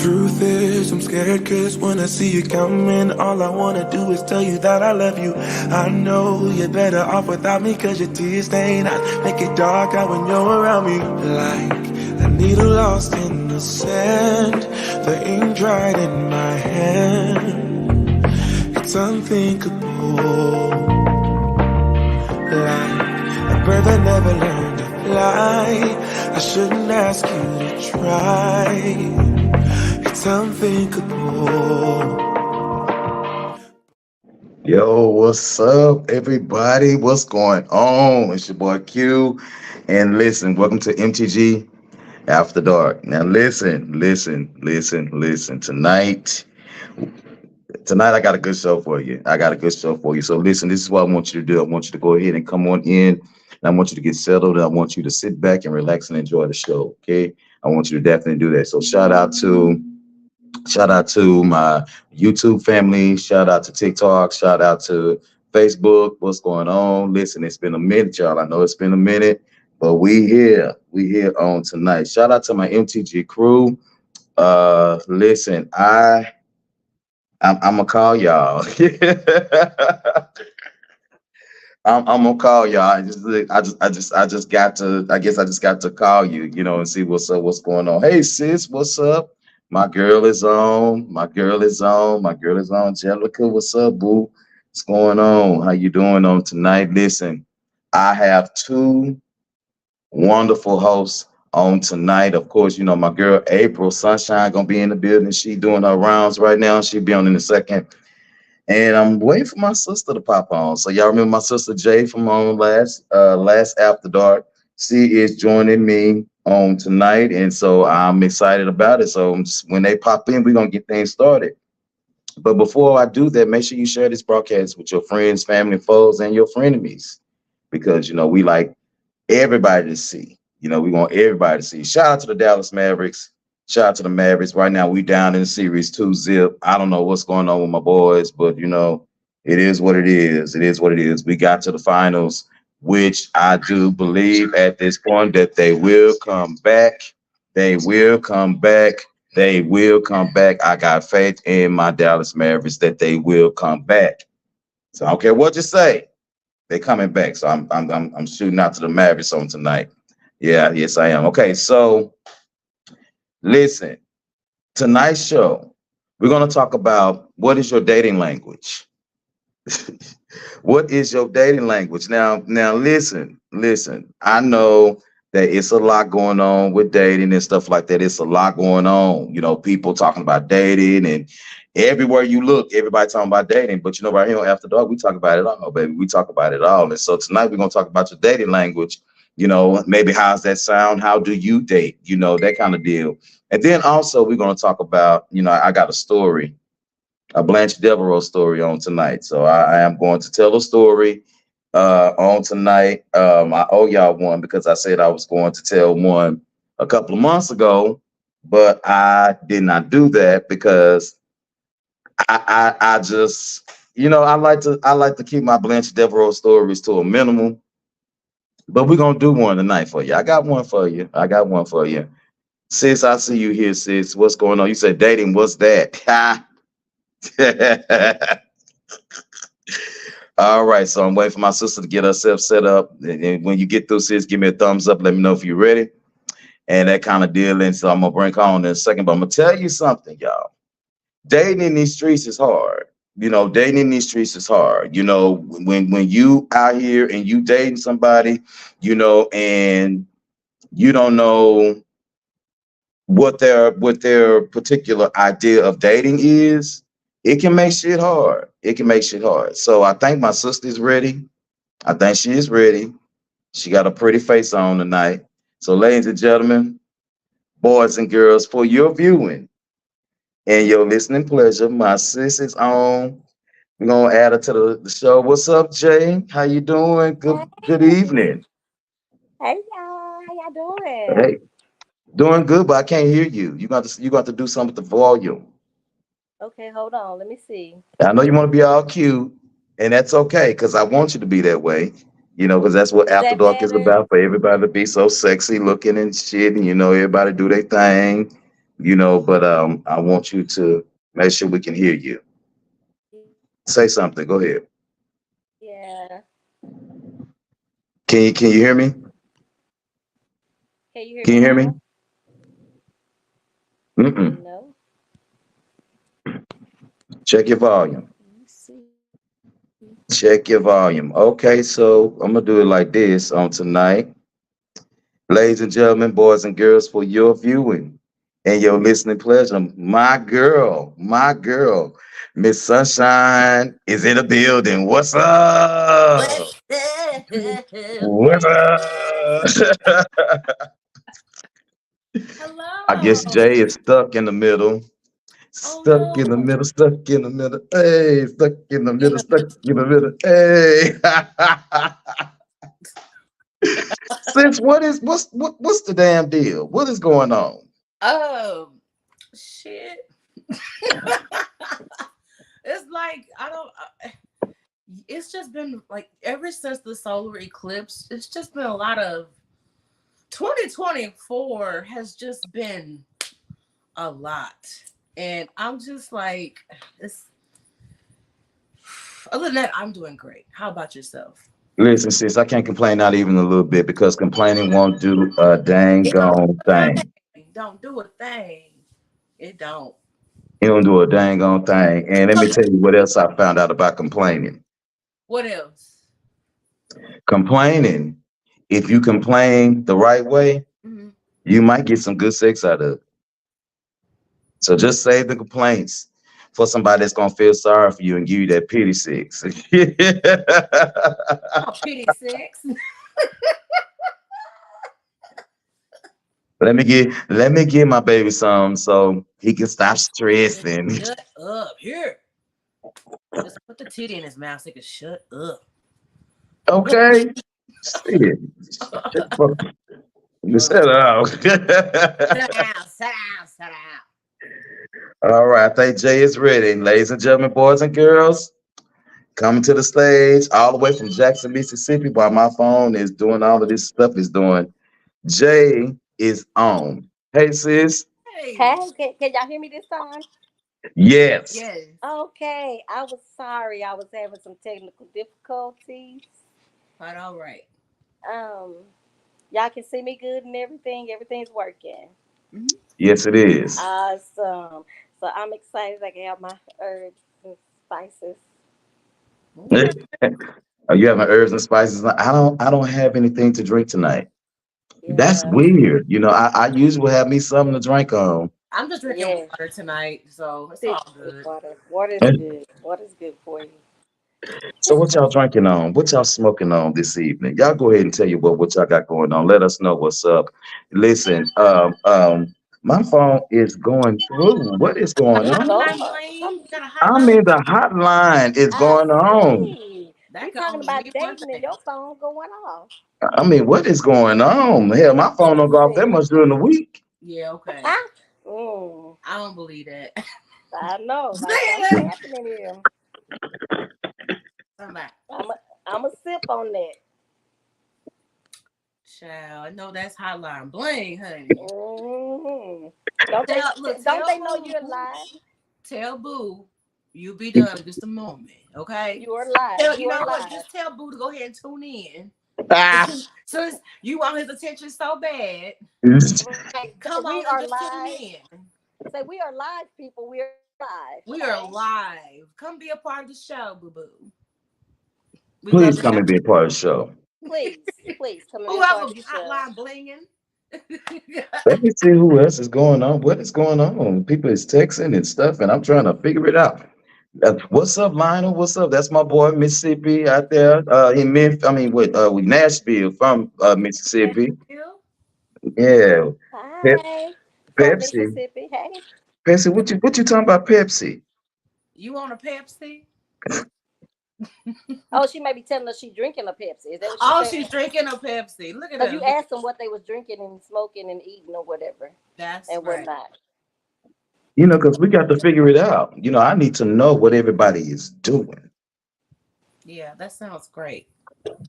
Truth is, I'm scared cause when I see you coming, all I wanna do is tell you that I love you. I know you're better off without me cause your tears stain eyes make it dark out when you're around me. Like a needle lost in the sand, the ink dried in my hand. It's unthinkable. Like a bird that never learned to fly, I shouldn't ask you to try. It's unthinkable. Yo, what's up, everybody? What's going on? It's your boy Q. And listen, welcome to MTG After Dark. Now, listen. Tonight, I got a good show for you. So, listen, this is what I want you to do. I want you to go ahead and come on in. And I want you to get settled. And I want you to sit back and relax and enjoy the show. Okay. I want you to definitely do that. So, shout out to my YouTube family. Shout out to TikTok. Shout out to Facebook. What's going on? Listen, it's been a minute, y'all. I know it's been a minute, but we here. We here on tonight. Shout out to my MTG crew. Listen, I'm gonna call y'all. I'm gonna call y'all. I just got to. I guess I just got to call you, and see what's up, what's going on. Hey sis, what's up? My girl is on. My girl is on. My girl is on. Jellica, what's up, boo? What's going on? How you doing on tonight? Listen, I have two wonderful hosts on tonight. Of course, my girl April Sunshine gonna be in the building. She doing her rounds right now. She'll be on in a second. And I'm waiting for my sister to pop on. So y'all remember my sister Jay from on last After Dark. She is joining me on tonight, and so I'm excited about it. So when they pop in, we're gonna get things started. But before I do that, make sure you share this broadcast with your friends, family, foes, and your frenemies, because we like everybody to see. We want everybody to see. Shout out to the Dallas Mavericks. Shout out to the Mavericks. Right now, we down in series 2-0. I don't know what's going on with my boys, but it is what it is. It is what it is. We got to the finals, which I do believe at this point that they will come back. They will come back. They will come back. I got faith in my Dallas Mavericks that they will come back. So I don't care what you say. They're coming back. So I'm shooting out to the Mavericks on tonight. Yeah, yes, I am. Okay, so listen, tonight's show, we're going to talk about what is your dating language. What is your dating language? Now, listen. I know that it's a lot going on with dating and stuff like that. It's a lot going on. People talking about dating, and everywhere you look, everybody talking about dating. But right here on After Dark, we talk about it all, baby. We talk about it all. And so tonight we're going to talk about your dating language. Maybe how's that sound? How do you date? That kind of deal. And then also we're going to talk about, I got a story, a Blanche Deveroux story on tonight. So I am going to tell a story on tonight. I owe y'all one because I said I was going to tell one a couple of months ago, but I did not do that because I just, I like to keep my Blanche Devereaux stories to a minimum. But we're gonna do one tonight for you. I got one for you. Sis, I see you here, sis. What's going on? You said dating, what's that? All right, so I'm waiting for my sister to get herself set up. And when you get through, sis, give me a thumbs up. Let me know if you're ready. And that kind of deal. And so I'm gonna bring her on in a second. But I'm gonna tell you something, y'all. Dating in these streets is hard. Dating in these streets is hard. When you out here and you dating somebody, and you don't know what their particular idea of dating is, it can make shit hard. So I think my sister's ready. I think she is ready. She got a pretty face on tonight. So ladies and gentlemen, boys and girls, for your viewing and your listening pleasure, my sis is on. We're gonna add her to the show. What's up, Jay? How you doing? Good Hey, evening. hey y'all, how y'all doing? Hey, doing good, but I can't hear you. You got to do something with the volume. Okay, hold on, let me see. I know you want to be all cute, and that's okay, because I want you to be that way. Because that's what Is After that Dark is better? about, for everybody to be so sexy looking and shit, and everybody do their thing. But I want you to make sure we can hear you. Say something. Go ahead. Yeah. Can you hear me? Can you hear Can me you hear me? now? Mm-mm. No. Check your volume. Let me see. Check your volume. Okay, so I'm gonna do it like this on tonight. Ladies and gentlemen, boys and girls, for your viewing and your listening pleasure, my girl, Miss Sunshine is in the building. What's up? What's up? What's up? I guess Hello. Jay is stuck in the middle. Oh Stuck in the no. middle, stuck in the middle. Hey, stuck in the In middle, the stuck in the middle. Hey. Since what's the damn deal? What is going on? oh shit. It's like I don't. It's just been like ever since the solar eclipse. It's just been a lot of 2024 has just been a lot, and I'm just like it's. Other than that, I'm doing great. How about yourself? Listen, sis, I can't complain not even a little bit because complaining won't do a dang It don't gone do a thing. thing. Don't do a thing. It don't. It don't do a dang gone thing. And let me tell you what else I found out about complaining. What else? Complaining, if you complain the right way, Mm-hmm. you might get some good sex out of it. So just save the complaints for somebody that's gonna feel sorry for you and give you that pity sex. Oh, pity sex. let me give my baby some so he can stop stressing. Shut up. Here. Just put the titty in his mouth so he can shut up. Okay. Shit. Shut the fuck up. Ugh. Shut up. Sit down, sit down, sit down. All right, I think Jay is ready. Ladies and gentlemen, boys and girls, coming to the stage all the way from Jackson, Mississippi, while my phone is doing all of this stuff is doing. Jay is on. Hey, sis. Hey. Hey, can y'all hear me this time? Yes. Yes. Okay. I was sorry. I was having some technical difficulties. But all right. Um, y'all can see me good and everything. Everything's working. Mm-hmm. Yes, it is. Awesome. So I'm excited I can have my herbs and spices. Okay. Are you having herbs and spices? I don't have anything to drink tonight. That's Yeah. weird. I usually have me something to drink on. I'm just drinking Yeah. water tonight, so it's Stick all with good. water. Water is good. Water is good for you. So what y'all drinking on? What y'all smoking on this evening? Y'all go ahead and tell you what y'all got going on. Let us know what's up. Listen, my phone is going through. What is going Good on? Hotline Lord. bling. Some, You got a I'm hotline? in the hotline. It's I going on. see. That We can talking only mean about one dating and thing. your phone going off. I mean, what is going on? Hell, my phone don't go off that Listen. much during the week. Yeah, okay. mm, I don't believe that. I know. Say Like something that. happening here. Somebody. I'm a sip on that. Child, I know that's hotline bling, honey. hmm Don't they? Tell look, Don't tell they know Boo. you're live? Tell Boo. You'll be done in just a moment, okay? You are live. Tell, You you are know what? live. Just tell Boo to go ahead and tune in. Ah. So you want his attention so bad. Right. Come We on and are just tune live. in. Say we are live, people. We are live. We are Okay. live. Come be a part of the show, Boo Boo. We love Please to come have and be a part of the show. Please come and be a whoever part of the show. hotline blinging. Let me see who else is going on. What is going on? People is texting and stuff, and I'm trying to figure it out. What's up, Lionel? What's up? That's my boy Mississippi out there in Memphis. I mean, with Nashville from Mississippi. Nashville? Yeah, Pep, Hi, from Pepsi. Mississippi. Hey. Pepsi, what you talking about, Pepsi? You want a Pepsi? Oh, she might be telling us she drinking a Pepsi. Is that what she Oh, said? she's drinking a Pepsi. Look at Because you her. asked them what they was drinking and smoking and eating or whatever That's and right. whatnot. Because we got to figure it out. I need to know what everybody is doing. Yeah, that sounds great.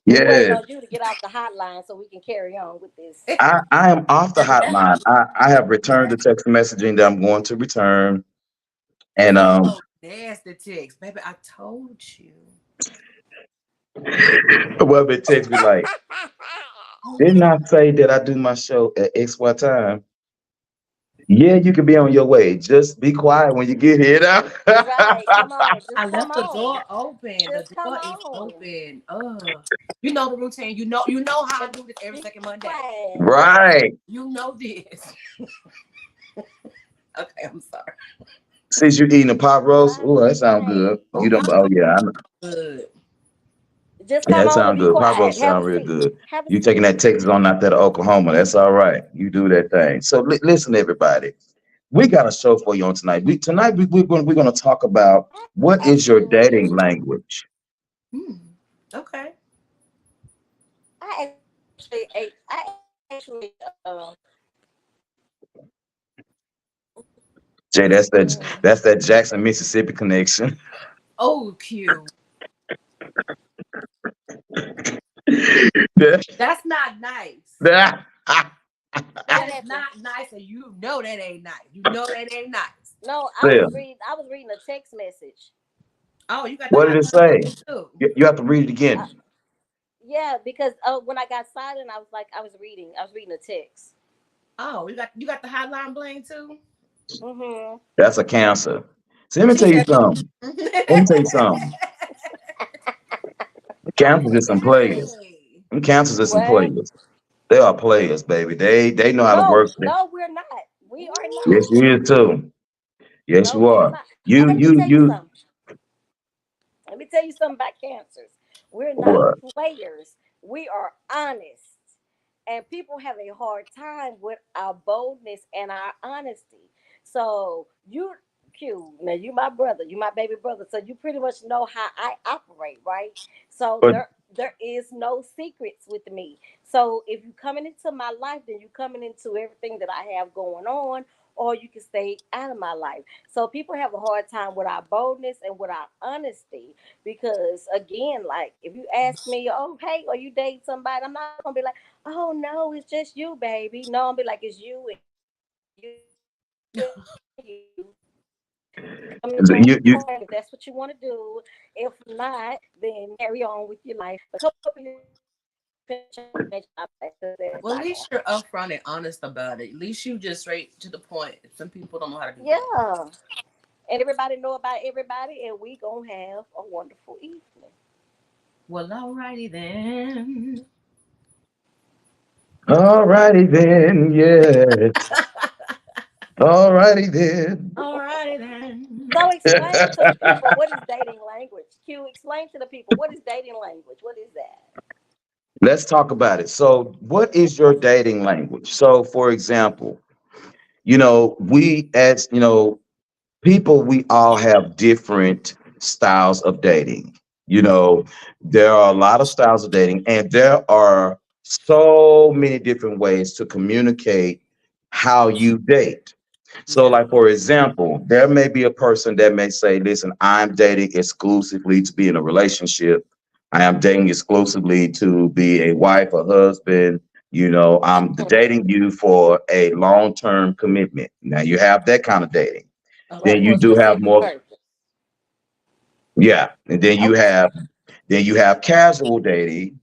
We waiting Yes, on you to get off the hotline so we can carry on with this. I am off the hotline. I have returned the text messaging that I'm going to return. And Oh, nasty text, baby. I told you. well, it text me like, didn't I say that I do my show at XY time? Yeah, you can be on your way. Just be quiet when you get here now. Right. Come on. I Just come left the door on. open. The Just come door is on. open. You know the routine. You know how I And do this every be second Monday. quiet. Right. You know this. Okay, I'm sorry. Since you eating a pot roast, oh, that sounds good. Right. You Oh, don't. y'all Oh yeah, good. Just yeah, come that on and sounds be good. Pot quiet. roast Have a sound real seat. good. Have a You seat. taking that Texas on out there to Oklahoma? That's all right. You do that thing. So listen, everybody. We got a show for you on tonight. We're gonna talk about what is your Actually, we dating do. language. Hmm. Okay. I actually, Jay, mm, that's that Jackson, Mississippi connection. Oh, Q. That- That's not nice. that- what That is happened? not nice, and you know that ain't nice. You know that ain't nice. No, Yeah. I was reading a text message. Oh, you got the What did hot it say? too. You have to read it Uh, again. yeah, because when I got silent, I was like, I was reading a text. Oh, you got the hotline bling too. Mhm. That's a cancer. See, let me She tell you said, something. Let me tell you something. Cancers is some players. "Okay." Them cancers is some What? players. They are players, baby. They know how to No, work it. no, we're not. We are Yes, not. you is too. Yes, No, you we are are. not. You Let me you tell you you something. Let me tell you something about cancers. We're not what? players. We are honest. And people have a hard time with our boldness and our honesty. So you Q, now you my brother, you my baby brother. So you pretty much know how I operate, right? So But there is no secrets with me. So if you coming into my life, then you coming into everything that I have going on, or you can stay out of my life. So people have a hard time with our boldness and with our honesty because again, like if you ask me, oh hey, are you dating somebody? I'm not gonna be like, oh no, it's just you, baby. No, I'm be like, it's you and you and you. Come in on your time if that's what you want to do. If not, then carry on with your life. But come up in here and finish up because that's not gonna happen. Well, at least you're upfront and honest about it. At least you just straight to the point. Some people don't know how to do that. Yeah. And everybody know about everybody and we gonna have a wonderful evening. Well, alrighty then. alrighty then, yes. Alrighty then. Alrighty then. So explain to the people what is dating language. Q, explain to the people what is dating language. What is that? Let's talk about it. So, what is your dating language? So, for example, we as people, we all have different styles of dating. You know, there are a lot of styles of dating, and there are so many different ways to communicate how you date. So, Yeah. like for example, there may be a person that may say, "Listen, I'm dating exclusively to be in a relationship. I am dating exclusively to be a wife, a husband. I'm dating you for a long-term commitment." Now you have that kind of dating. Right, Then Okay. for you a do have specific more, purpose. yeah. And Okay. then you have casual dating,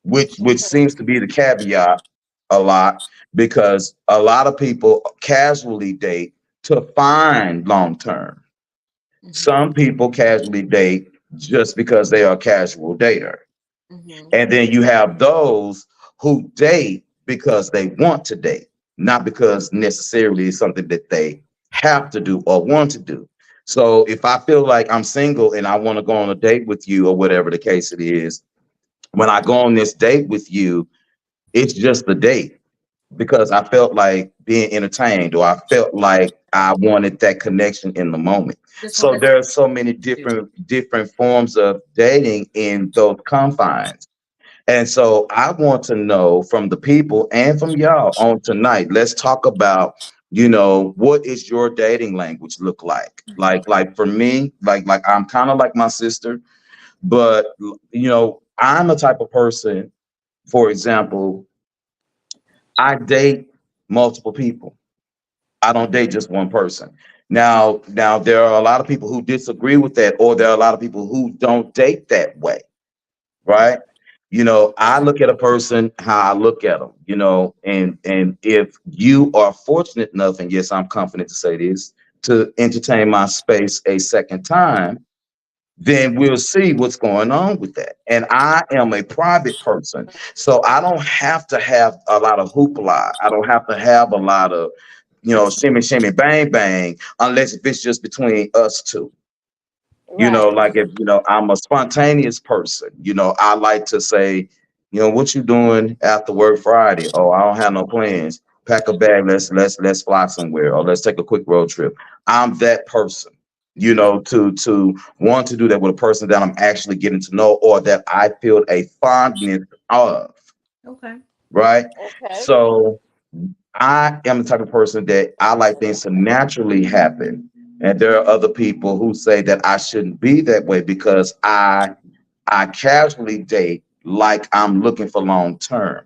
which Mhm. seems to be the caveat a lot because a lot of people casually date to find long term. Mm-hmm. Some people casually date just because they are a casual dater. Mm-hmm. And then you have those who date because they want to date, not because necessarily it's something that they have to do or want to do. So if I feel like I'm single and I want to go on a date with you or whatever the case it is, when I go on this date with you, it's just the date because I felt like being entertained or I felt like I wanted that connection in the moment. Just want So to there are so many do. different forms of dating in those confines. And so I want to know from the people and from y'all on tonight, let's talk about, what is your dating language look like? Like for me, like I'm kind of like my sister, but I'm a type of person, for example, I date multiple people. I don't date just one person. Now there are a lot of people who disagree with that, or there are a lot of people who don't date that way, right? I look at a person how I look at them, and if you are fortunate enough, and yes, I'm confident to say this, to entertain my space a second time, then we'll see what's going on with that. And I am a private person, so I don't have to have a lot of hoopla. I don't have to have a lot of, shimmy, shimmy, bang, bang, unless if it's just between us two. Right. Like if I'm a spontaneous person. I like to say, what you doing after work Friday? Oh, I don't have no plans. Pack a bag. Let's fly somewhere, or let's take a quick road trip. I'm that person. To want to do that with a person that I'm actually getting to know, or that I feel a fondness of. Okay. Right. Okay. So I am the type of person that I like things to naturally happen. And there are other people who say that I shouldn't be that way because I casually date like I'm looking for long term.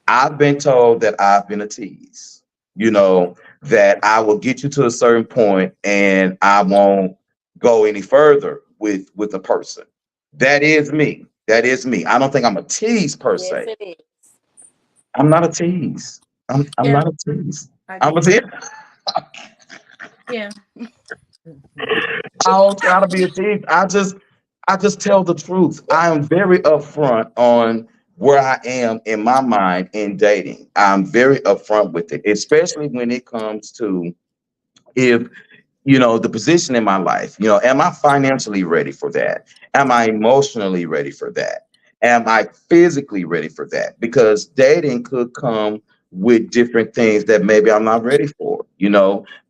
I've been told that I've been a tease, that I will get you to a certain point and I won't go any further with a person. That is me. That is me. I don't think I'm a tease per Yes, se. it is. I'm not a tease. I'm Yeah, not a tease. I I'm get a it. tease. Yeah. I don't try to be a thief. I just tell the truth. I am very upfront on where I am in my mind in dating. I'm very upfront with it, especially when it comes to, if the position in my life. Am I financially ready for that? Am I emotionally ready for that? Am I physically ready for that? Because dating could come with different things that maybe I'm not ready for.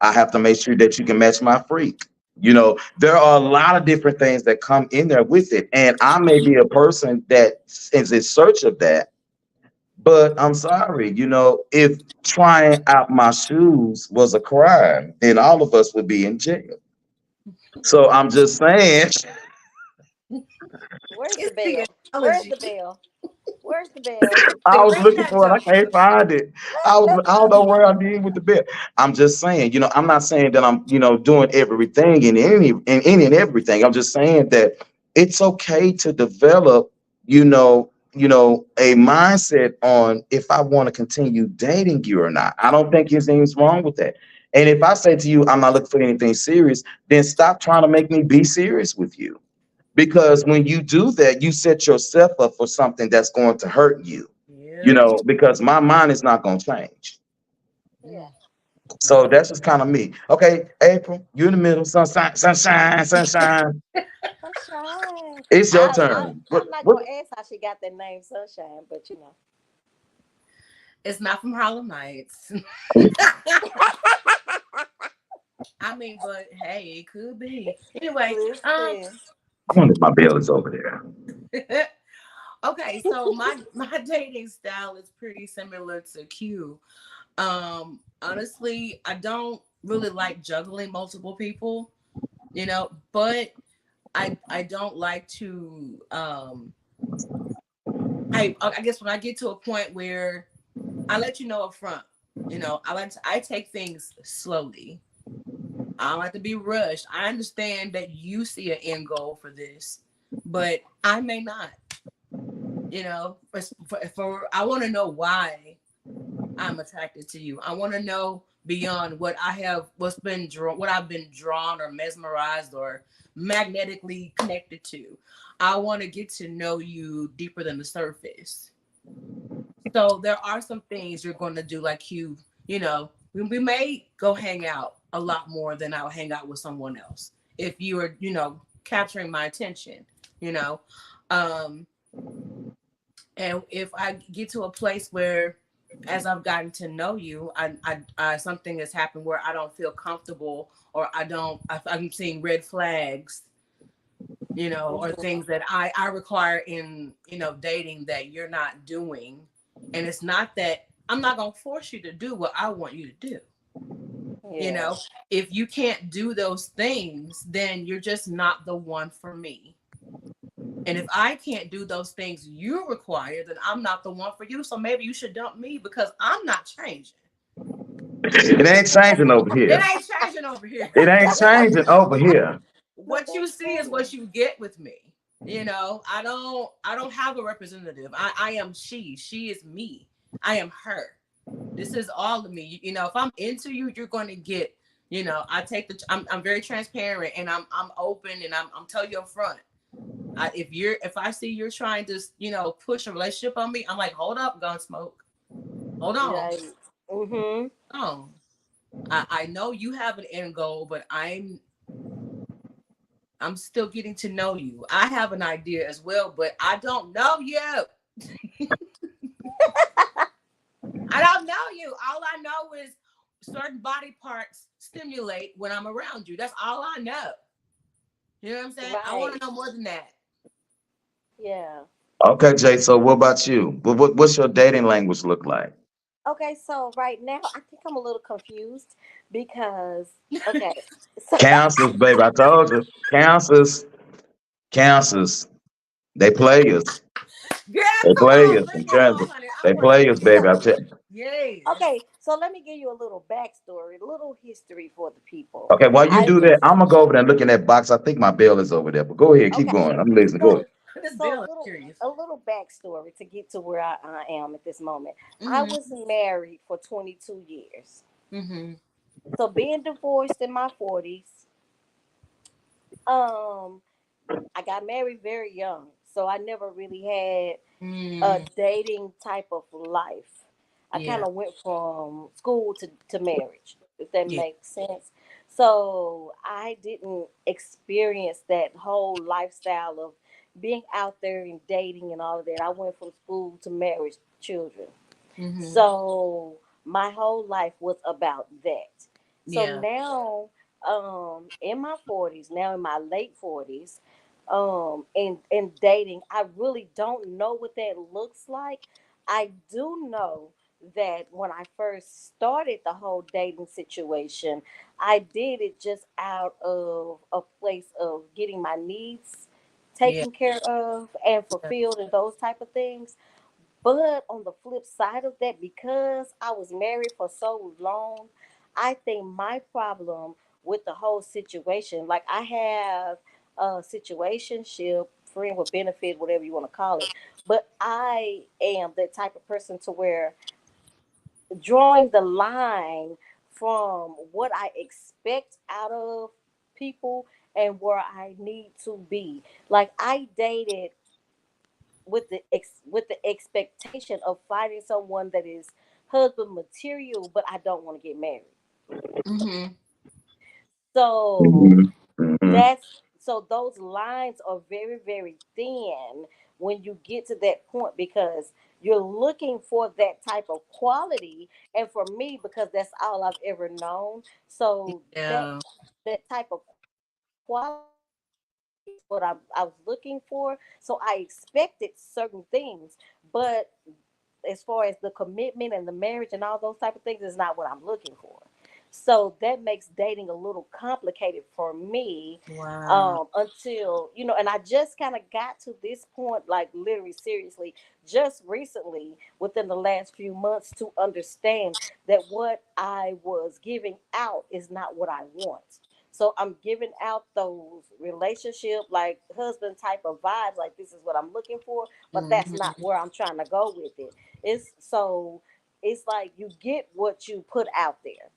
I have to make sure that you can match my freak. There are a lot of different things that come in there with it. And I may be a person that is in search of that, but I'm sorry, if trying out my shoes was a crime, then all of us would be in jail. So I'm just saying, Where's the It's the bell? Where's analogy. the bell? Where's the bell? I The was looking granddad for it. joke. I can't find it. I don't know where I did with the bit. I'm just saying, I'm not saying that I'm, doing everything in any and everything. I'm just saying that it's okay to develop, a mindset on if I want to continue dating you or not. I don't think there's anything wrong with that. And if I say to you, I'm not looking for anything serious, then stop trying to make me be serious with you. Because when you do that, you set yourself up for something that's going to hurt you, Yep. because my mind is not going to change. Yeah. So that's just kind of me. Okay, April, you in the middle. Sunshine, sunshine, sunshine. Sunshine. It's your I turn. I'm not What? gonna ask how she got that name Sunshine, but It's not from Harlem Nights. I mean, but hey, it could be. Anyway, listen. I wonder if my bill is over there. okay, so my dating style is pretty similar to Q. Honestly, I don't really like juggling multiple people, but I don't like to I guess when I get to a point where I let you know up front, I take things slowly. I don't like to be rushed. I understand that you see an end goal for this, but I may not. For I want to know why I'm attracted to you. I want to know beyond what I've been drawn or mesmerized or magnetically connected to. I want to get to know you deeper than the surface. So there are some things you're going to do, like we may go hang out a lot more than I'll hang out with someone else if you are, capturing my attention, you know. Um, and if I get to a place where, as I've gotten to know you, I something has happened where I don't feel comfortable, or I'm seeing red flags, or things that I require in, dating that you're not doing. And it's not that I'm not going to force you to do what I want you to do. Yeah. If you can't do those things, then you're just not the one for me. And if I can't do those things you require, then I'm not the one for you. So maybe you should dump me because I'm not changing. It ain't changing over It here. ain't changing over here. It ain't changing over here. No, What you that's see is funny. what you get with me. I don't have a representative. I am she. She is me. I am her. This is all of me. If I'm into you, you're going to get, I'm very transparent and I'm open and I'm telling you up front. If I see you're trying to, push a relationship on me, I'm like, hold up, gun smoke. Hold on. Right. Mm-hmm. Oh, I know you have an end goal, but I'm still getting to know you. I have an idea as well, but I don't know you. I don't know you. All I know is certain body parts stimulate when I'm around you. That's all I know. You know what I'm saying? I want Right. to know more than that. Yeah. Okay, Jay. So what about you? What's your dating language look like? Okay, so right now I think I'm a little confused because okay, so Cancers, baby. I told you. Cancers. Cancers. They players. Girl, They come on, players. bring I'm it telling you. on, honey. I They want to players, baby. hear. I tell you. Yes. okay, so let me give you a little backstory, a little history for the people. Okay, while you I do that, was I'm gonna go over there and look in that box. I think my bell is over there. But go ahead, keep okay. going. I'm listening. Go ahead. So This so Bill is curious. a little backstory to get to where I am at this moment. I Mm-hmm. was married for 22 years. Mm-hmm. So being divorced in my 40s, um, I got married very young. So I never really had a Mm. dating type of life. I kind Yeah. of went from school to marriage, if that Yeah. makes sense. So I didn't experience that whole lifestyle of being out there and dating and all of that. I went from school to marriage, children. Mm-hmm. So my whole life was about that. So Yeah. now, in my 40s, now in my late 40s, in dating, I really don't know what that looks like. I do know that when I first started the whole dating situation, I did it just out of a place of getting my needs Yeah. taken care of and Yeah. fulfilled and those type of things. But on the flip side of that, because I was married for so long, I think my problem with the whole situation, like I have a situationship, friend with benefit, whatever you want to call it, but I am that type of person to where drawing the line from what I expect out of people and where I need to be. Like I dated with the expectation of finding someone that is husband material, but I don't want to get married. Mm-hmm. So Hmm. Hmm. so those lines are very very thin when you get to that point because you're looking for that type of quality, and for me, because that's all I've ever known, so Yeah. that type of quality is what I was looking for. So I expected certain things, but as far as the commitment and the marriage and all those type of things is not what I'm looking for. So that makes dating a little complicated for me, Wow. until and I just kind of got to this point, like literally seriously, just recently within the last few months to understand that what I was giving out is not what I want. So I'm giving out those relationship like husband type of vibes, like this is what I'm looking for, but that's Mm-hmm. not where I'm trying to go with it. It's like you get what you put out there.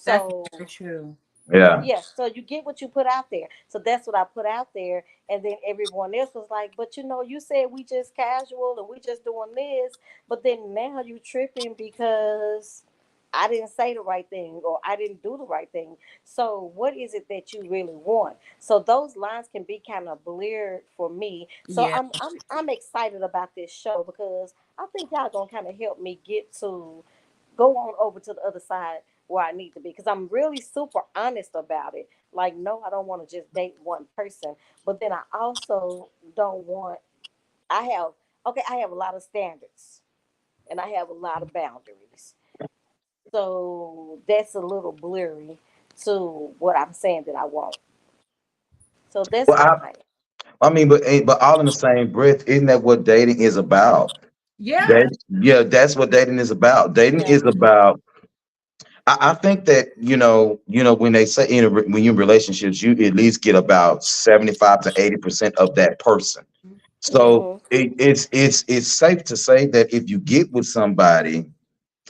That's So very true. Yeah. yeah, so you get what you put out there. So that's what I put out there. And then everyone else was like, but you said we just casual and we just doing this. But then now you tripping because I didn't say the right thing or I didn't do the right thing. So what is it that you really want? So those lines can be kind of blurred for me. So Yeah. I'm excited about this show because I think y'all gonna kind of help me get to go on over to the other side where I need to be because I'm really super honest about it. Like, no, I don't want to just date one person, but then I also don't want. I have I have a lot of standards and I have a lot of boundaries, so that's a little blurry to what I'm saying that I want. So that's Well, where I am. I mean, but all in the same breath, isn't that what dating is about? Yeah. That yeah, that's what dating is about. Dating Yeah. is about. I think that when they say when you're in relationships, you at least get about 75 to 80% of that person. So Mhm. it's safe to say that if you get with somebody,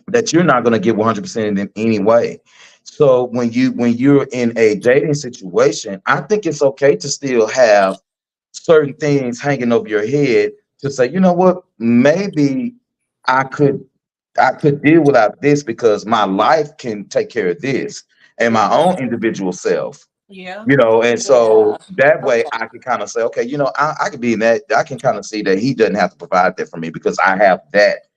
that you're not going to get 100% in any way. So when you're in a dating situation, I think it's okay to still have certain things hanging over your head to say, you know what, maybe I could I could deal without this because my life can take care of this and my own Mhm. individual self. Yeah. And Yeah. so that way Okay. I can kind of say, okay, I could be in that. I can kind of see that he doesn't have to provide that for me because I have that,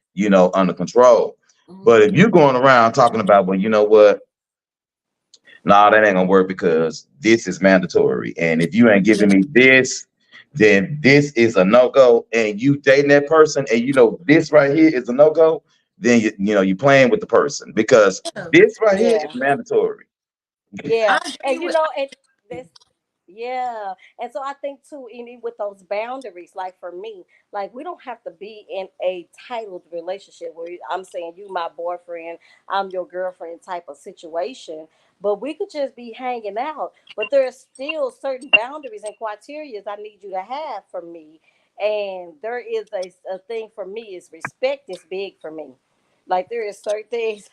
under control. But Hmm. if you're going around talking about, well, you know what? Nah, that ain't gonna work because this is mandatory. And if you ain't giving me this, then this is a no-go. And you dating that person and this right here is a no-go, then you playing with the person because Yeah. this right here is Yeah. mandatory. Yeah. I And agree with. this yeah. And so I think too, even with those boundaries, like for me, like we don't have to be in a titled relationship where I'm saying you my boyfriend, I'm your girlfriend type of situation. But we could just be hanging out. But there's still certain boundaries and criteria I need you to have for me. And there is a thing for me is respect is big for me. Like there is certain things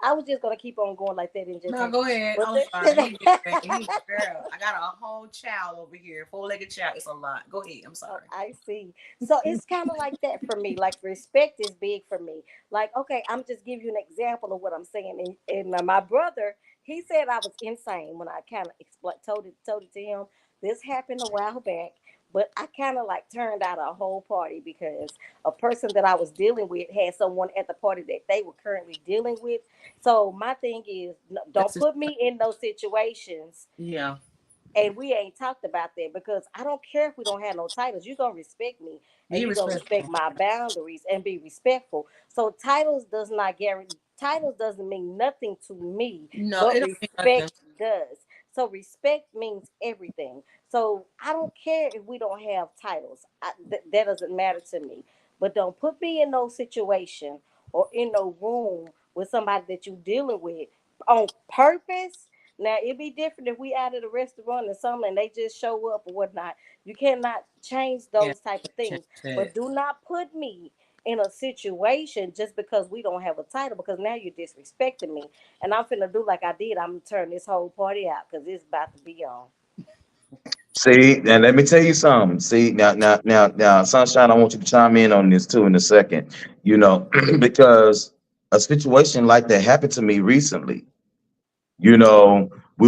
I was just gonna keep on going like that and just No, say, go ahead. but I'm sorry. there, He get ready. Girl, I got a whole child over here, four-legged child. It's a lot. Go ahead. I'm oh, sorry. I see. So it's kind of like that for me. Like respect is big for me. Like, okay, I'm just giving you an example of what I'm saying. And my brother, he said I was insane when I kind of told it to him. This happened a while back, but I kind of like turned out a whole party because a person that I was dealing with had someone at the party that they were currently dealing with. So my thing is, That's don't just put me in those situations yeah. and we ain't talked about that because I don't care if we don't have no titles. You're gonna respect me and Be you're gonna respect respectful. my boundaries and be respectful. So titles does not guarantee titles doesn't mean nothing to me, No, but it don't mean nothing. respect does. So respect means everything. So I don't care if we don't have titles. That doesn't matter to me. But don't put me in no situation or in no room with somebody that you're dealing with on purpose. Now it'd be different if we out at a restaurant or something and they just show up or whatnot. You cannot change Yeah, those type of change things. that. But do not put me in a situation just because we don't have a title because now you're disrespecting me. And I'm finna do like I did. I'm gonna turn this whole party out because it's about to be on. See, and let me tell you something. See, now, Sunshine, I want you to chime in on this too in a second. Because a situation like that happened to me recently. We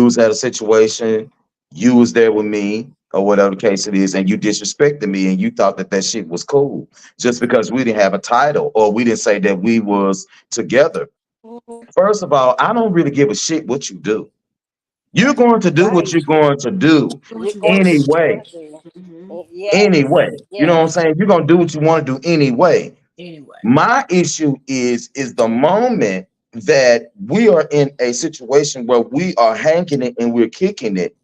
was at a situation, you was there with me, or whatever the case it is, and you disrespected me, and you thought that that shit was cool just because we didn't have a title or we didn't say that we was together. Mhm. First of all, I don't really give a shit what you do. You're That's going to do what Right. you're going to do do what You're you going want to to do do. what you're anyway. gonna do. Hmm. Anyway, Yes. you know what I'm Yes. saying? You're gonna do what you want to do anyway. Anyway. My issue is the moment that we are in a situation where we are hanging it and we're kicking it.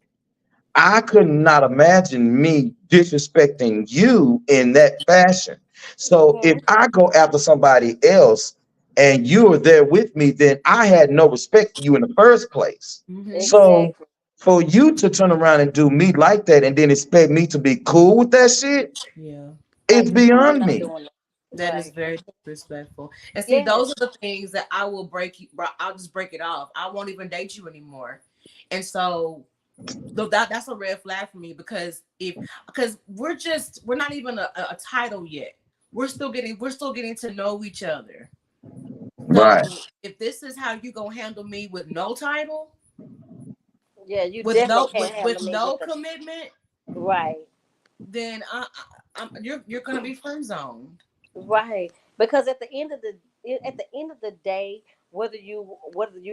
I could not imagine me disrespecting you in that fashion. So if Mhm. I go after somebody else and you are there with me, then I had no respect for you in the first place. Hmm. So Exactly. for you to turn around and do me like that and then expect me to be cool with that shit, Yeah. it's Like we're beyond not me. doing it. That is Right. very disrespectful. And see, Yes. those are the things that I will break you. I'll just break it off. I won't even date you anymore. And so, that's a red flag for me because we're not even a title yet. We're still getting to know each other. So Right. if this is how you gonna handle me with no title, Yeah, you with definitely no can't with handle me no with the commitment, right. then you're gonna be friend zoned. Right. Because at the end of the day, whether you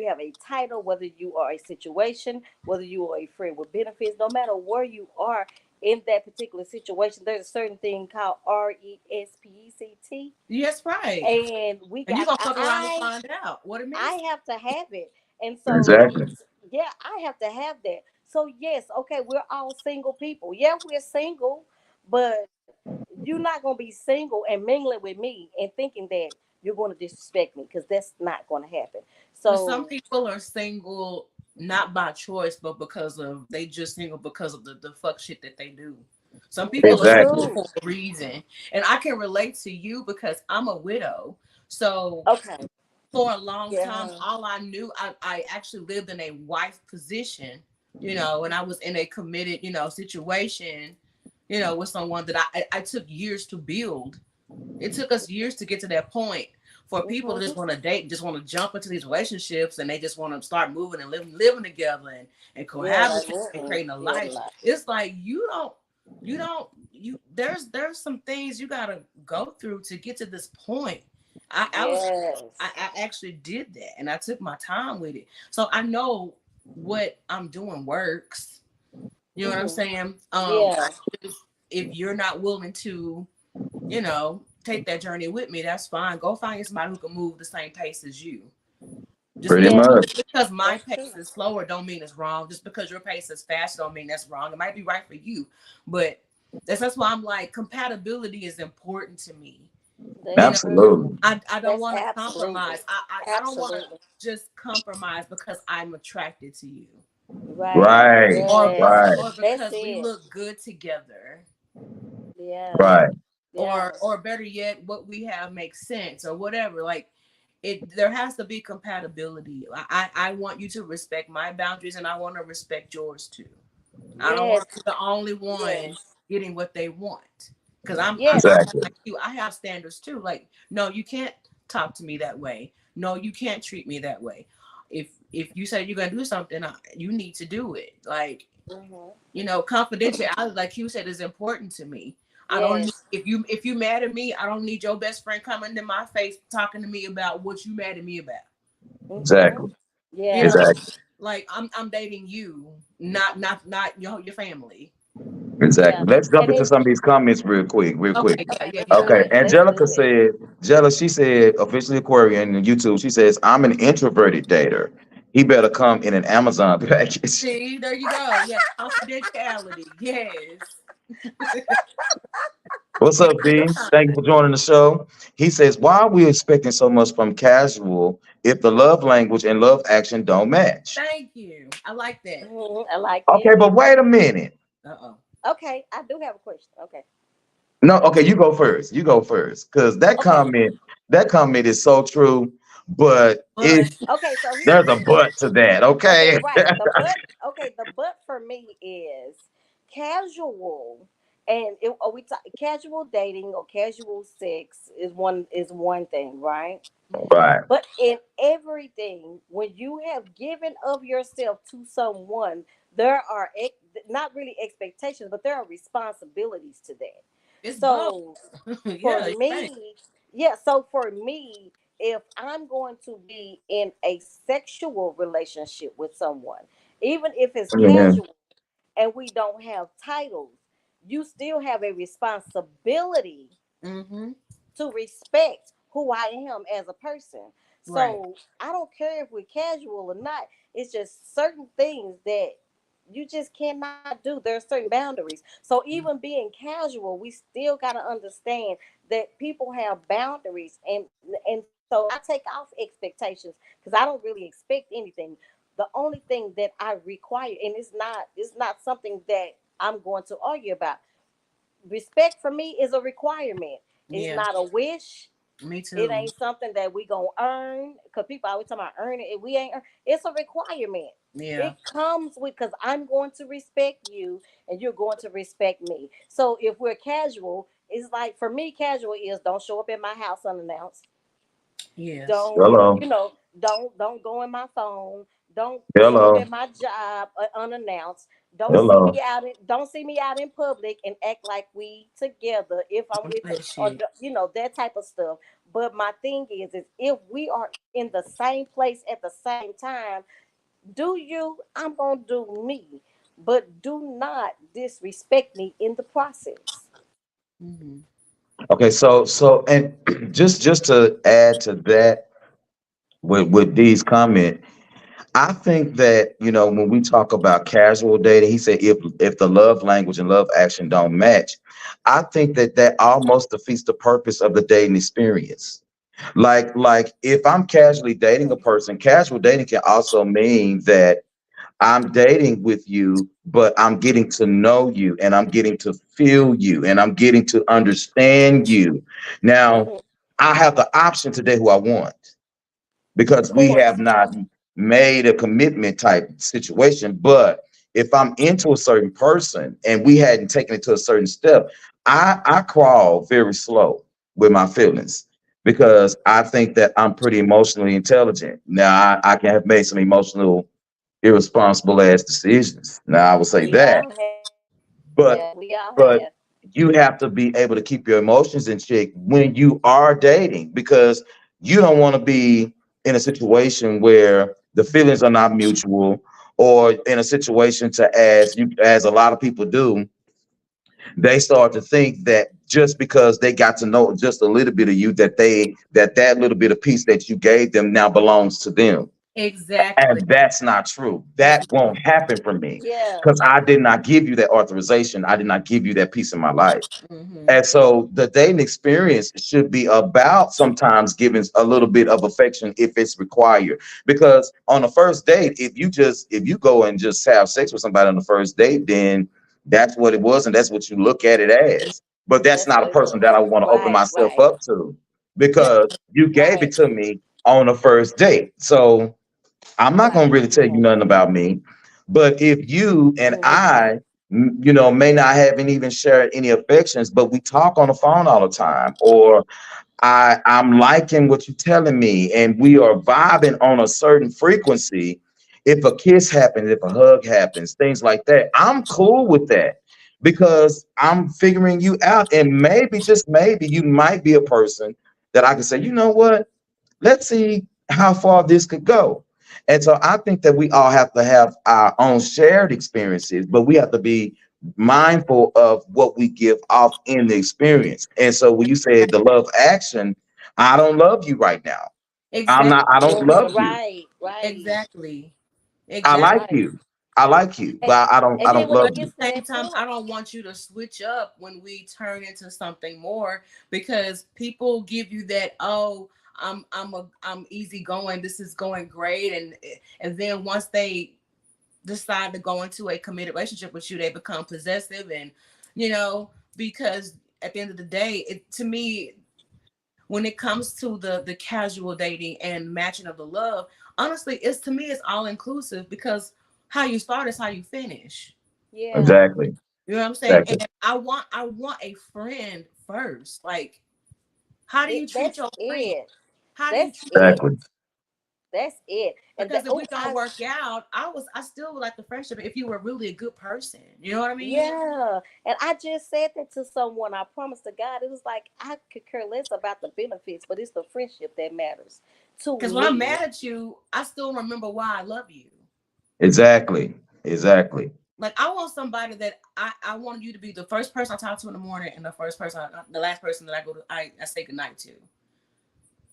have a title, whether you are a situation, whether you are a friend with benefits, no matter where you are in that particular situation, there's a certain thing called RESPECT. Yes, right. And we And you're got gonna fuck around and find out what it I means. have to have it. And so Exactly. yeah, I have to have that. So yes, okay, we're all single people. Yeah, we're single, but you're not gonna be single and mingling with me and thinking that you're gonna disrespect me because that's not gonna happen. But some So people are single not by choice, but because of they just single because of the fuck shit that they do. Some people are single Exactly. true. for a reason, and I can relate to you because I'm a widow. So Okay. for a long time, Yeah. all I knew, I actually lived in a wife position, you know, and I was in a committed, you know, situation, you know, with someone that I took years to build. It took us years to get to that point. For people to Mhm. just want to date, just want to jump into these relationships, and they just want to start moving and living together and Yeah, like cohabitating and creating a yeah, life. like, It's like you there's some things you gotta go through to get to this point. I was yes. I actually did that, and I took my time with it, so I know what I'm doing works. You know what I'm Mhm. saying? I Yeah. just, if you're not willing to, you know, take that journey with me, that's fine. Go find somebody who can move the same pace as you. Just Pretty Yeah, much. because my that's pace true. is slower don't mean it's wrong. Just because your pace is fast don't mean that's wrong. It might be right for you, but that's why I'm like compatibility is important to me. You That's know, true. Absolutely. I don't That's want to absolutely, compromise. I don't want to absolutely just compromise because I'm attracted to you, right. Right. Yes, Right. or that's because we it. look good together, Yeah, Right. yeah, or better yet, what we have makes sense or whatever. Like it, there has to be compatibility. I want you to respect my boundaries, and I want to respect yours too. I don't yes, want to be the only one yes, getting what they want. Because yes. I'm Exactly. like you. I have standards too. Like, no, you can't talk to me that way. No, you can't treat me that way. If you say you're gonna do something, you need to do it. Like, Hmm. you know, confidentiality, like you said, is important to me. I don't need, Yes. if you mad at me, I don't need your best friend coming to my face talking to me about what you mad at me about. Hmm. Exactly. You Yeah. know, Exactly. like I'm dating you, not your family. Yeah. Exactly. Let's jump And into it, some of these comments real quick, real quick. Okay, yeah, okay, yeah, let's yeah. do Go Okay. it. ahead. Let's Angelica do it. said, Jella, she said, officially Aquarian on YouTube, she says, I'm an introverted dater. He better come in an Amazon package. See, there you go. Yeah, confidentiality. Yes. What's Take up, your D? time. Thank you for joining the show. He says, why are we expecting so much from casual if the love language and love action don't match? Thank you. I like that. I like Okay, it. but wait a minute. Uh-oh. Okay, I do have a question. Okay. No, okay, you go first. You go first. Because Okay. that comment is so true, but it But Okay. So here's there's the a thing. but to that, Okay, okay? right. The but. Okay, the but for me is casual, and are we casual dating or casual sex is one thing, right? mhm. Right. But in everything, when you have given of yourself to someone, there are not really expectations, but there are responsibilities to that. It's both. So for Yeah, you're right. me, yeah, so for me, if I'm going to be in a sexual relationship with someone, even if it's Yeah. casual and we don't have titles, you still have a responsibility Mm-hmm. to respect who I am as a person. Right. So I don't care if we're casual or not. It's just certain things that you just cannot do. There are certain boundaries. So even being casual, we still got to understand that people have boundaries, and so I take off expectations because I don't really expect anything. The only thing that I require, and it's not something that I'm going to argue about. Respect for me is a requirement. It's Yeah. not a wish. Me It too. ain't something that we gonna earn. Cause people always talking about earning it. We ain't. It's a requirement. Yeah. It comes with because I'm going to respect you and you're going to respect me. So if we're casual, it's like for me, casual is don't show up in my house unannounced. Yes. Don't Hello. don't go in my phone. Don't show up Hello. at my job unannounced. Hello. Don't see me out in public and act like we together if I'm All with that or shit. that type of stuff. But my thing is if we are in the same place at the same time, do you? I'm gonna do me, but do not disrespect me in the process. Mm-hmm. Okay, so and just to add to that with D's comment, I think that, when we talk about casual dating, he said if the love language and love action don't match, I think that that almost defeats the purpose of the dating experience. Like if I'm casually dating a person, casual dating can also mean that I'm dating with you, but I'm getting to know you and I'm getting to feel you and I'm getting to understand you. Now, Mhm. I have the option to date who I want Of because we have course. not made a commitment type situation. But if I'm into a certain person and we hadn't taken it to a certain step, I crawl very slow with my feelings because I think that I'm pretty emotionally intelligent. Now I can have made some emotional irresponsible ass decisions. Now I will say We that, all have. We but all have. but you have to be able to keep your emotions in check when you are dating because you don't want to be in a situation where the feelings are not mutual or in a situation to as a lot of people do, they start to think that just because they got to know just a little bit of you that little bit of piece that you gave them now belongs to them, Exactly. and that's not true. That won't happen for me Yeah. because I did not give you that authorization. I did not give you that piece in my life. Hmm. And so the dating experience should be about sometimes giving a little bit of affection if it's required. Because on the first date, if you go and just have sex with somebody on the first date, then that's what it was, and that's what you look at it as. But that's That's not a what it person that was. I want to open Right. myself Right. up to Yeah. because you gave it Right. to me on the first date. So I'm not going to Right. really tell you nothing about me. But if you and Mhm. I, may not have any even share any affections, but we talk on the phone all the time, or I'm liking what you're telling me, and we are vibing on a certain frequency. If a kiss happens, if a hug happens, things like that, I'm cool with that because I'm figuring you out, and maybe just maybe you might be a person that I can say, you know what? Let's see how far this could go. And so I think that we all have to have our own shared experiences, but we have to be mindful of what we give off in the experience. And so when you say the love action, I don't love you right now. I don't Exactly. love Mhm. you. Right. Right. Exactly. I Exactly. like Right. you. I like you, And, but I and then don't when love it But at you. gets to the same that time, I point, don't want you to switch up when we turn into something more because people give you that, oh, I'm easygoing, this is going great, and then once they decide to go into a committed relationship with you, they become possessive and because at the end of the day, it to me, when it comes to the casual dating and matching of the love, honestly, it's to me it's all inclusive because how you start is how you finish. yeah, Exactly. You know what I'm saying? Exactly. And I want a friend first. Like, how do you treat that's your friend? it. How do you That's treat your it. Exactly. That's it. And because if we oh, don't work out, I still would like the friendship if you were really a good person. You know what I mean? yeah. And I just said that to someone. I promised to God, it was like I could care less about the benefits, but it's the friendship that matters to Because when I'm me. mad at you, I still remember why I love you. Exactly. Exactly. Like, I want somebody that I want you to be the first person I talk to in the morning and the first person, the last person that I say goodnight to.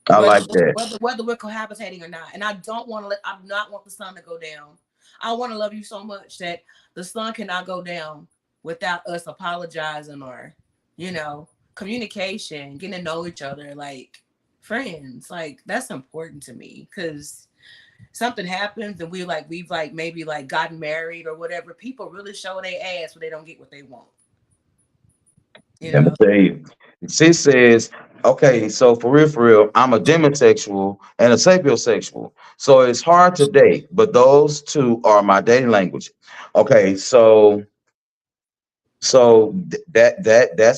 I whether like that. whether we're cohabitating or not. And I do not want the sun to go down. I want to love you so much that the sun cannot go down without us apologizing or, communication, getting to know each other like friends. Like, that's important to me because something happens and we've like maybe like gotten married or whatever. People really show their ass when they don't get what they want. You Let me know. tell you. Sis says, okay, so for real, I'm a demisexual and a sapiosexual. So it's hard to date, but those two are my dating language. Okay, that's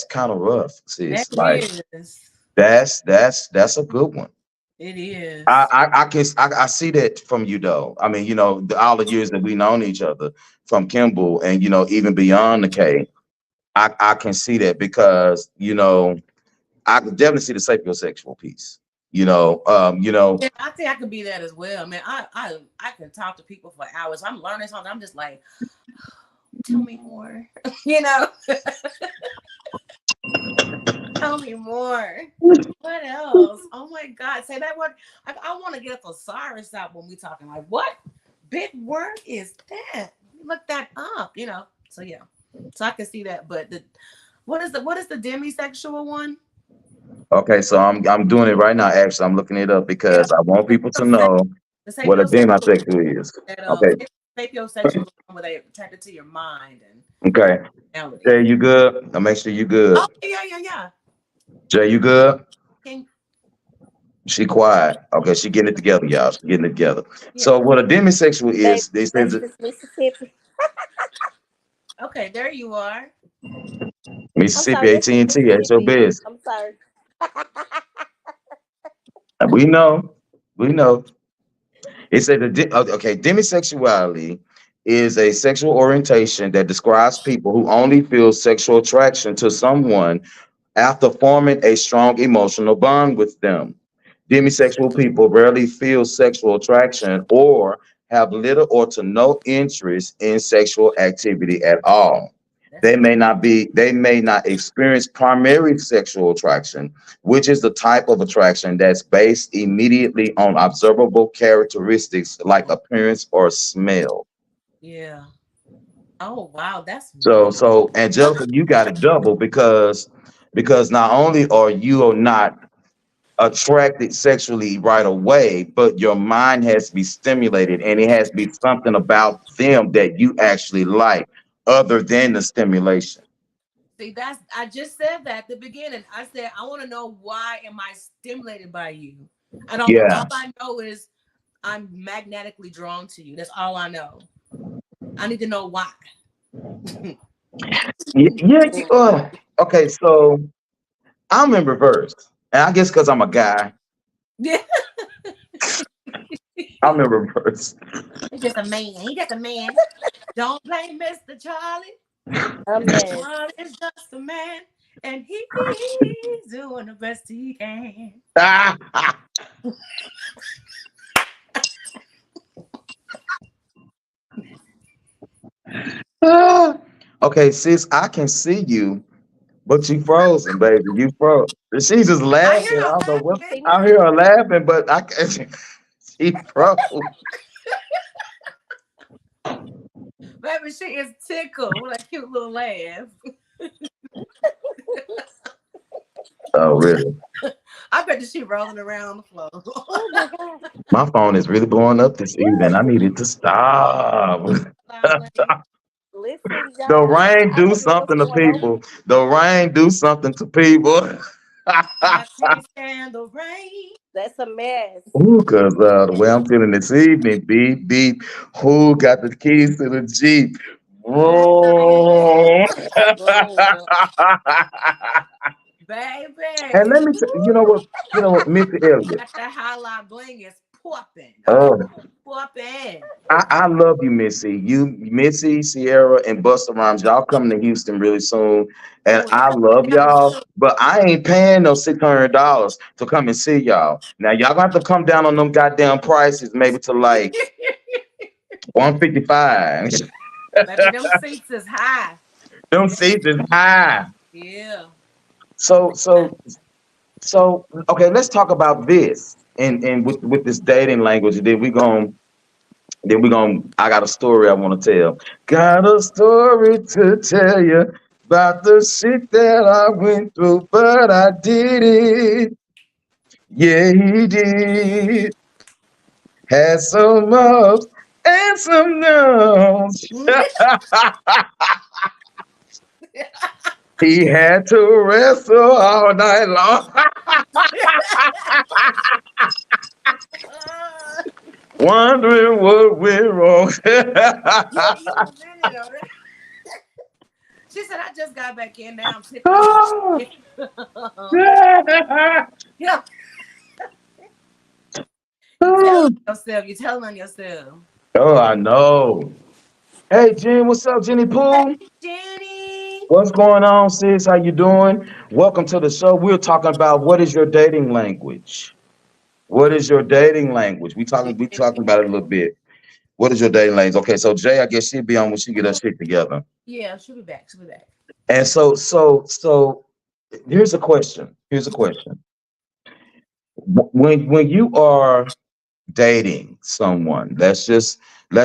kind of rough, That sis. Like is. that's a good one. It is. I see that from you though. I mean, all the years that we known each other from Kimball and even beyond the K, I can see that because I can definitely see the sapiosexual piece. Yeah, I think I could be that as well, man. I can talk to people for hours. I'm learning something. I'm just like, tell me more. you know, tell me more. What else? Oh my God, say that word. I want to get a thesaurus out when we talking. Like, what? big word is that? Look that up, So yeah. So I can see that. But what is the demisexual one? Okay, so I'm doing it right now. Actually, I'm looking it up Yeah, because I want people to sapiosexual. know The what a sapiosexual demisexual is. that Okay, sapiosexual is where they attracted to your mind and okay. personality. Jay, you good? I'll make sure you Oh good. yeah, yeah, yeah. Jay, you good? Can She quiet. Okay, she getting it together, y'all. She getting it together. yeah. So what a demisexual Baby, is, they says that's just Mississippi. Okay, there you are. I'm Mississippi sorry, that's just AT&T. It's your Mississippi. biz. I'm sorry. We know. We know. It said okay, demisexuality is a sexual orientation that describes people who only feel sexual attraction to someone after forming a strong emotional bond with them. Demisexual people rarely feel sexual attraction or have little or to no interest in sexual activity at all. That's They may not experience primary sexual attraction, which is the type of attraction that's based immediately on observable characteristics like appearance or smell. yeah. Oh wow, that's So Angelica, you got it double because not only are you not attracted sexually right away, but your mind has to be stimulated and it has to be something about them that you actually like other than the stimulation. see that's I just said that at the beginning. I said I want to know why am I stimulated by you? I don't all Yeah. I know is I'm magnetically drawn to you. That's all I know. I need to know why. Yeah. Okay, so I'm in reverse. And I guess because I'm a guy, Yeah. I'm in reverse. He's just a man. He just a man. Don't blame Mr. Charlie. A Mr. mess. Charlie is just a man. And he's doing the best he can. Okay, sis, I can see you, but you frozen, baby. You froze. She's just I laughing. hear I her don't know what. See laughing. me? I hear her laughing, but I can't. She froze. Baby, she is tickled with a cute little laugh. Oh, really? I bet that she rolling around on the floor. Oh my God. My phone is really blowing up this evening. I need it to stop. Smiling. Listen, The y'all, rain I do don't know what's something to going on. people. The rain do something to people. I can't stand the rain. That's a mess. Ooh, cause the way I'm feeling this evening, beep beep. Who got the keys to the Jeep? Whoa. Mm. And let Baby. me tell you know what, Missy Elliott. Got that highlight bling is popping. Okay. Oh, Popping. I love you, Missy. You, Missy, Sierra, and Busta Rhymes. Y'all coming to Houston really soon, and Oh, I love yeah. y'all. But I ain't paying no $600 to come and see y'all. Now y'all gonna have to come down on them goddamn prices, maybe to like 155. Baby, them seats is high. Them seats is high. Yeah. So so so okay, let's talk about this. And with this dating language, then we going I got a story I want to tell. Got a story to tell you about the shit that I went through, but I did it. Yeah, he did. Had some ups and some downs. He had to wrestle all night long, wondering what went wrong. You a minute on that. She said, I just got back in now. I'm tickling my Yeah. You telling on yourself. You telling on yourself. Oh, I know. Hey, Jen, what's up, Jenny Hey, Pooh? Jenny. What's going on, sis? How you doing? Welcome to the show. We're talking about what is your dating language? What is your dating language? We talking about it a little bit. What is your dating language? Okay, so Jay, I guess she'll be on when she get her shit together. Yeah, she'll be back. She'll be back. And so here's a question. Here's a question. When you are dating someone. Let's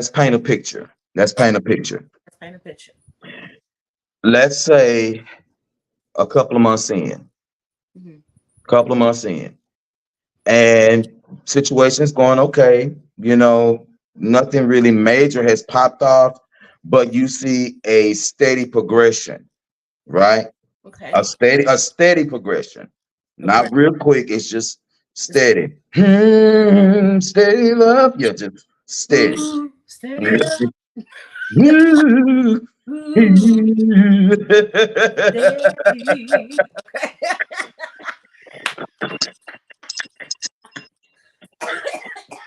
paint a picture. Let's paint a picture. Let's paint a picture. Let's say a couple of months in, Hmm. couple of months in, and situation's going okay. Nothing really major has popped off, but you see a steady progression, right? Okay. A steady progression. Okay. Not real quick, it's just steady. Steady love. Yeah, just steady. Ooh, steady love. Ooh, steady.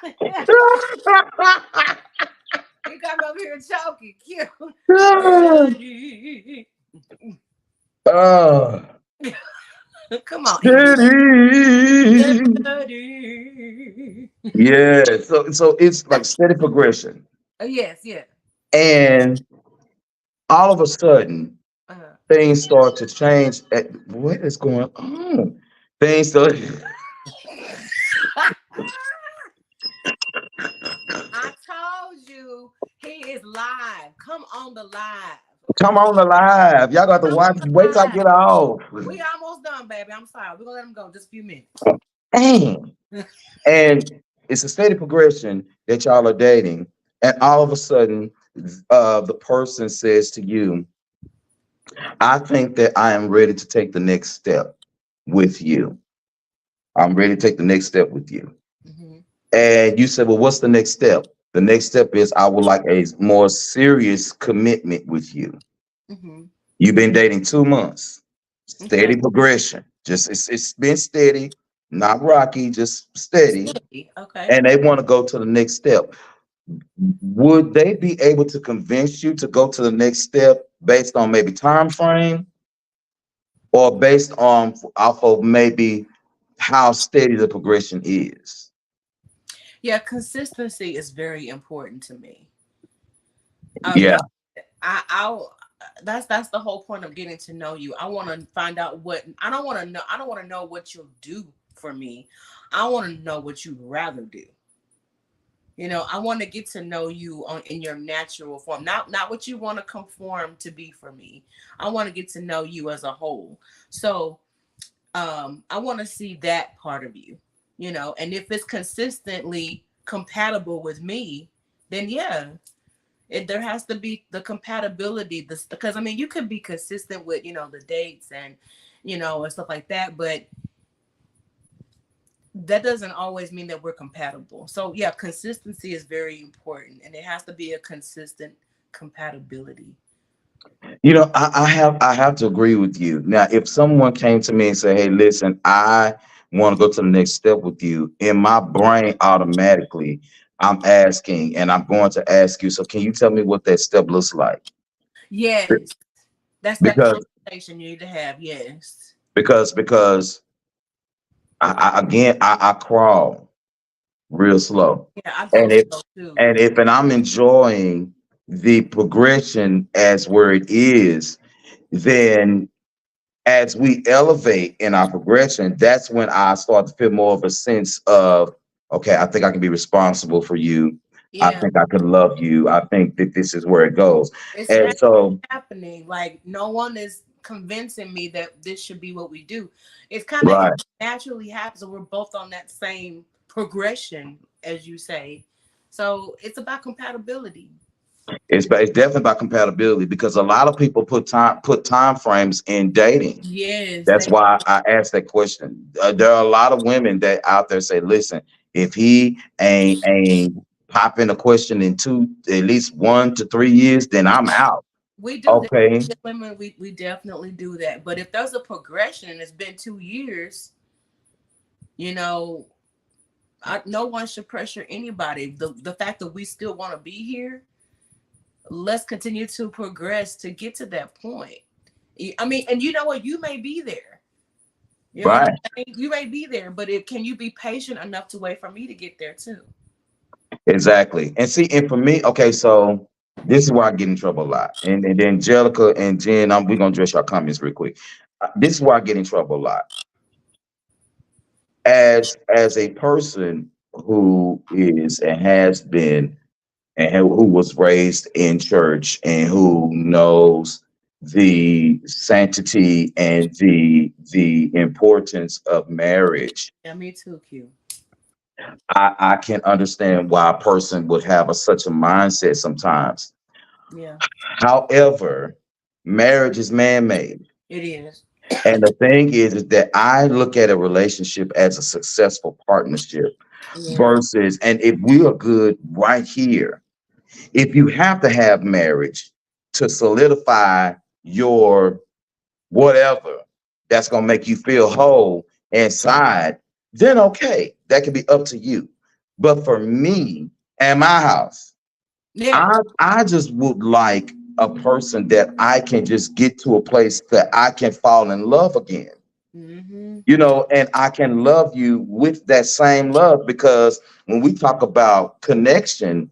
Okay. You got me over here choking. Cute. Steady. Oh, Come on, English. steady. Steady. Yeah, so it's like steady progression. Yes, yeah. And all of a sudden, Uh, things start to change. What is going on? Things start I told you he is live. Come on the live, come okay? on alive. Y'all got to Come watch. on the Wait till I live. get off. We almost done, baby. I'm sorry. We're gonna let him go just a few minutes. Dang. And it's a steady progression that y'all are dating. And all of a sudden, the person says to you, I think that I am ready to take the next step with you. I'm ready to take the next step with you. Hmm. And you said, well, what's the next step? The next step is I would like a more serious commitment with you. Hmm. You've been dating 2 months, Okay. steady progression. Just it's been steady, not rocky, just steady. Steady. Okay. And they want to go to the next step. Would they be able to convince you to go to the next step based on maybe time frame or based on off of maybe how steady the progression is? Yeah, consistency is very important to me. Yeah, Yeah, I'll. That's the whole point of getting to know you. I want to find out what I don't want to know. I don't want to know what you'll do for me. I want to know what you'd rather do. I want to get to know you in your natural form, not what you want to conform to be for me. I want to get to know you as a whole. So, I want to see that part of you, and if it's consistently compatible with me, then yeah, there has to be the compatibility. This because I mean, you could be consistent with the dates and and stuff like that, but that doesn't always mean that we're compatible. So yeah, consistency is very important, and it has to be a consistent compatibility. I have to agree with you. Now, if someone came to me and said, "Hey, listen, I want to go to the next step with you," in my brain automatically, I'm asking, and I'm going to ask you. So, can you tell me what that step looks like? Yes, that's that Because conversation you need to have. Yes. because I crawl real slow, Yeah, I go and if slow too. and I'm enjoying the progression as where it is, then as we elevate in our progression, that's when I start to feel more of a sense of, okay, I think I can be responsible for you. I Yeah, think I can love you. I think that this is where it goes. it's And so, happening. Like no one is convincing me that this should be what we do. It's kind of right. naturally happens, and we're both on that same progression, as you say. So it's about compatibility. It's definitely about compatibility because a lot of people put time frames in dating. Yes, That's why I asked that question. There are a lot of women that out there say, "Listen, if he ain't popping a question in at least 1 to 3 years, then I'm out." we do that. Okay, As women, we definitely do that. But if there's a progression and it's been 2 years, you know, no one should pressure anybody. The fact that we still want to be here, let's continue to progress to get to that point. I mean, and you know what? You may be there. You know what I'm right, saying? You may be there, but can you be patient enough to wait for me to get there too? exactly. And see, and for me, okay, so this is where I get in trouble a lot. And then Angelica and Jen, we're gonna address your comments real quick. This is where I get in trouble a lot. As a person who is and has been and who was raised in church and who knows the sanctity and the importance of marriage, Yeah, me too, Q. I can understand why a person would have such a mindset sometimes. Yeah, However, marriage is man-made. it is. And the thing is that I look at a relationship as a successful partnership Yeah, versus, and if we are good right here, if you have to have marriage to solidify your whatever that's going to make you feel whole inside, then okay, that can be up to you. But for me and my house, yeah. I just would like a person that I can just get to a place that I can fall in love again, Mm-hmm. and I can love you with that same love, because when we talk about connection,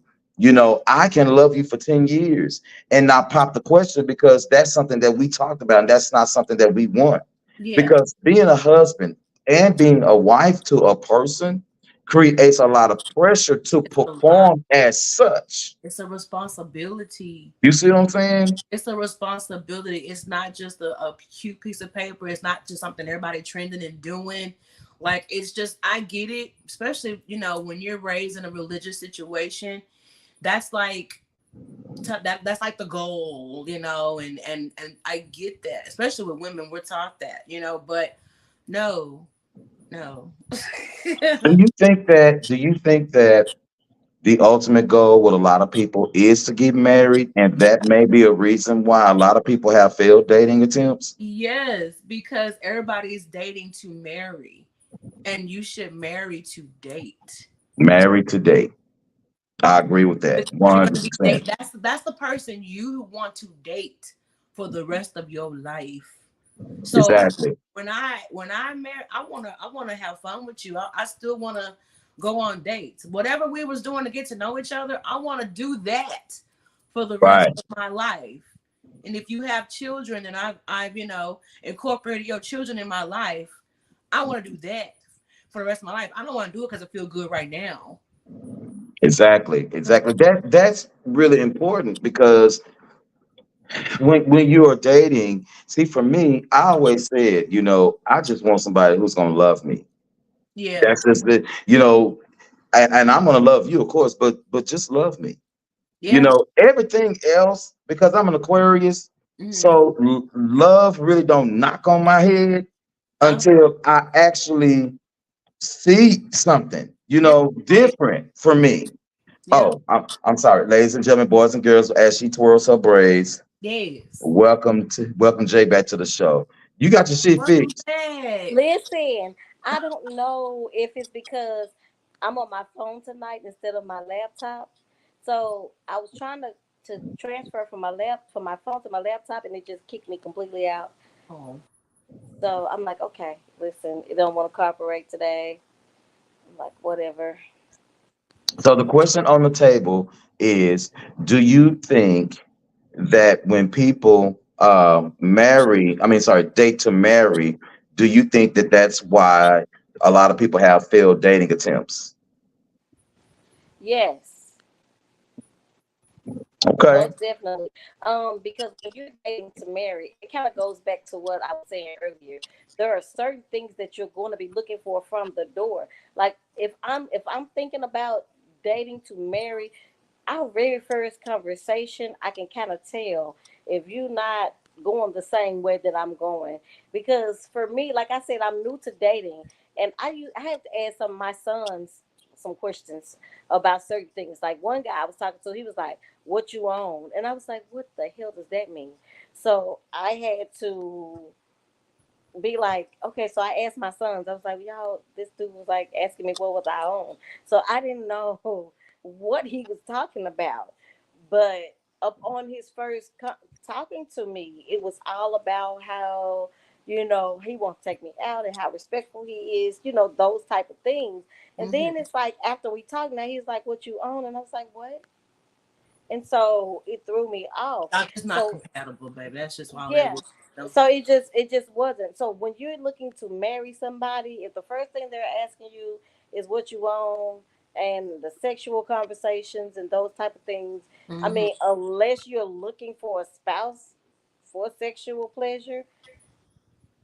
I can love you for 10 years and not pop the question, because that's something that we talked about and that's not something that we want. Yeah, Because being a husband and being a wife to a person creates a lot of pressure to a lot. perform as such. It's a responsibility. You see what I'm saying? It's a responsibility. It's not just a cute piece of paper. It's not just something everybody trending and doing. Like, it's just, I get it, especially, when you're raised in a religious situation. That's like that's like the goal, and I get that, especially with women, we're taught that, but no, no. Do you think that the ultimate goal with a lot of people is to get married, and that may be a reason why a lot of people have failed dating attempts? Yes, because everybody's dating to marry, and you should marry to date. Married to date. I agree with that Because you're going to be 100%. date. That's the person you want to date for the rest of your life. So Exactly. when I marry, I wanna have fun with you. I still wanna go on dates. Whatever we was doing to get to know each other, I want to do that for the rest Right. of my life. And if you have children, and I've incorporated your children in my life, I want to do that for the rest of my life. I don't want to do it because I feel good right now. Exactly. Exactly. That's really important, because when you are dating, see, for me, I always said, I just want somebody who's gonna love me. Yeah, That's just the, and I'm gonna love you, of course, but just love me. yeah. Everything else, because I'm an Aquarius, Hmm. so love really don't knock on my head Uh, until I actually see something, yeah, yeah, different for me. yeah. Oh, I'm sorry, ladies and gentlemen, boys and girls, as she twirls her braids, Yes. welcome Jay back to the show. You got your shit Welcome fixed. back. Listen, I don't know if it's because I'm on my phone tonight instead of my laptop. So I was trying to transfer from my phone to my laptop, and it just kicked me completely out. Oh, So I'm like, okay, listen, it don't want to cooperate today. I'm like, whatever. So the question on the table is, do you think that when people date to marry, do you think that that's why a lot of people have failed dating attempts? Yes. Okay. Most definitely. Because when you're dating to marry, it kind of goes back to what I was saying earlier. There are certain things that you're going to be looking for from the door. Like if I'm thinking about dating to marry, our very first conversation, I can kind of tell if you're not going the same way that I'm going. Because for me, like I said, I'm new to dating, and I have to ask some of my sons some questions about certain things. Like one guy I was talking to, he was like, "What you own?" And I was like, "What the hell does that mean?" So I had to be like, okay, so I asked my sons, I was like, y'all, this dude was like asking me what was I on. So I didn't know what he was talking about. But upon his first talking to me, it was all about how, he wants to take me out and how respectful he is, those type of things. And hmm. then it's like after we talked, now he's like, what you own? And I was like, what? And so it threw me off. That's just not So compatible, baby. That's just all that yeah. was. No. So it just wasn't. So when you're looking to marry somebody, if the first thing they're asking you is what you own, and the sexual conversations and those type of things. I Hmm. mean, unless you're looking for a spouse for sexual pleasure,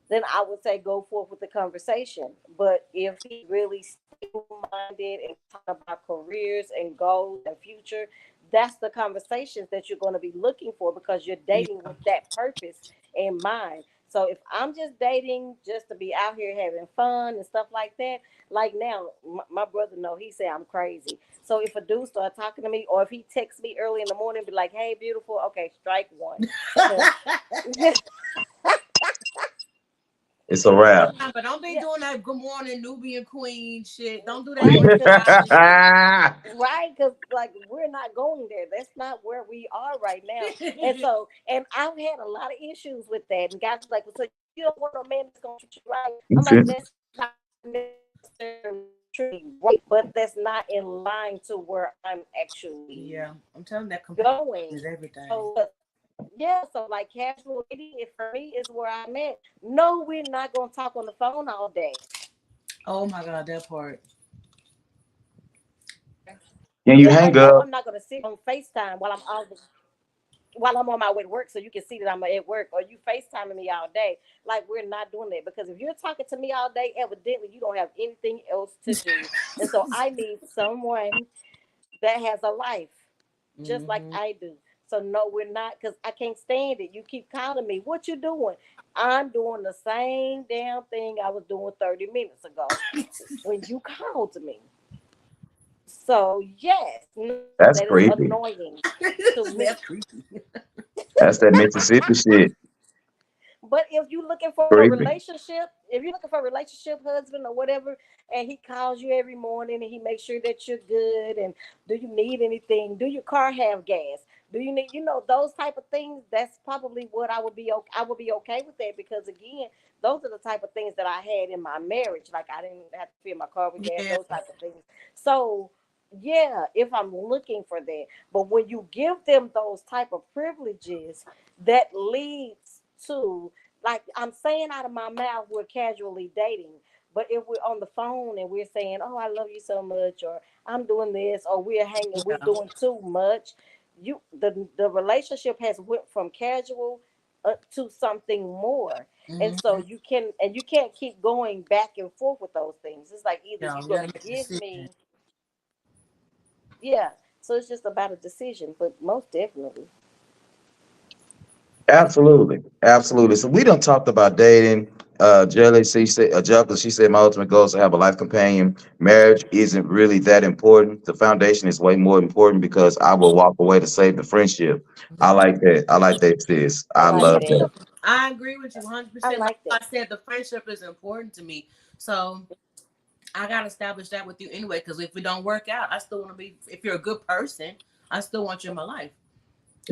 then I would say go forth with the conversation. But if he's really stable minded and talking about careers and goals and future, that's the conversations that you're going to be looking for because you're dating Yeah. with that purpose in mind. So if I'm just dating just to be out here having fun and stuff like that, like now, my brother know he say I'm crazy. So if a dude start talking to me, or if he texts me early in the morning, be like, "Hey, beautiful," okay, strike one, because It's a because wrap. But don't be yeah, doing that good morning Nubian queen shit. Don't do that right, North because Carolina right, because like we're not going there. That's not where we are right now. And shit. so, and I've had a lot of issues with that. And guys are like, well, so you don't want a man that's gonna treat you right? I'm like, that's not necessarily true, but that's not in line to where I'm actually Yeah, I'm telling that compatibility going. is everything. So yeah, so like casual dating, it for me is where I'm at. No, we're not gonna talk on the phone all day. Oh my god, that part. Can you Yeah, hang like no, up? I'm not gonna sit on FaceTime while I'm on my way to work so you can see that I'm at work, or you FaceTiming me all day. Like we're not doing that because if you're talking to me all day, evidently you don't have anything else to do. And so I need someone that has a life just like Hmm. I do. So no, we're not, because I can't stand it. You keep calling me. What you doing? I'm doing the same damn thing I was doing 30 minutes ago when you called me. So yes, no, That's that is creepy. annoying to me. That's creepy. That's that Mississippi shit. But if you're looking for a Creepy. relationship, if you're looking for a relationship, husband or whatever, and he calls you every morning and he makes sure that you're good, and do you need anything? Do your car have gas? Do you need, those type of things? That's probably what I would be. I would be okay with that because again, those are the type of things that I had in my marriage. Like I didn't have to fill my car with gas, Yeah. those type of things. So yeah, if I'm looking for that, but when you give them those type of privileges, that leads to, like I'm saying out of my mouth, we're casually dating. But if we're on the phone and we're saying, "Oh, I love you so much," or "I'm doing this," or "We're hanging, we're Yeah. doing too much," the relationship has went from casual to something more. And so Hmm. you can't keep going back and forth with those things. It's like either No, you're you gonna gotta make a give decision. me, yeah. So it's just about a decision, but most definitely, Absolutely. Absolutely. So we done talked about dating. Jelly, she said, Juggler, she said, my ultimate goal is to have a life companion. Marriage isn't really that important. The foundation is way more important because I will walk away to save the friendship. I Yeah. like that. I like that, sis. I I like love that. that. I agree with you I 100%. Like like that. I said, the friendship is important to me. So I got to establish that with you anyway, because if we don't work out, I still want to be, if you're a good person, I still want you in my life.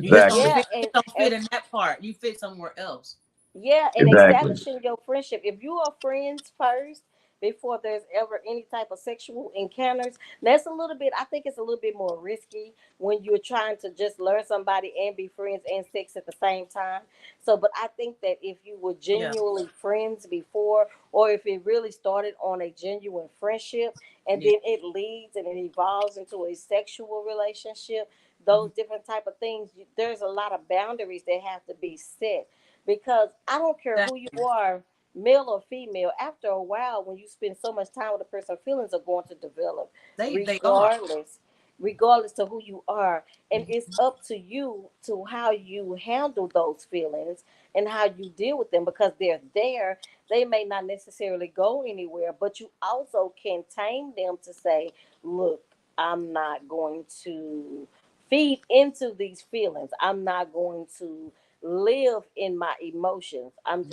You just don't Exactly. Yeah, fit, you don't fit and in that part. You fit somewhere else. yeah, and Exactly. establishing your friendship. If you are friends first before there's ever any type of sexual encounters, that's a little bit, I think it's a little bit more risky when you're trying to just learn somebody and be friends and sex at the same time. So, but I think that if you were Yeah. genuinely friends before, or if it really started on a genuine friendship and Yeah. then it leads and it evolves into a sexual relationship, Mhm. those different type of things, there's a lot of boundaries that have to be set because I don't care who you Exactly. are, male or female. After a while, when you spend so much time with a person, feelings are going to develop, They are. regardless, regardless to who you are. And Mhm. it's up to you to how you handle those feelings and how you deal with them because they're there. They may not necessarily go anywhere, but you also can tame them to say, "Look, I'm not going to feed into these feelings. I'm not going to live in my emotions. I'm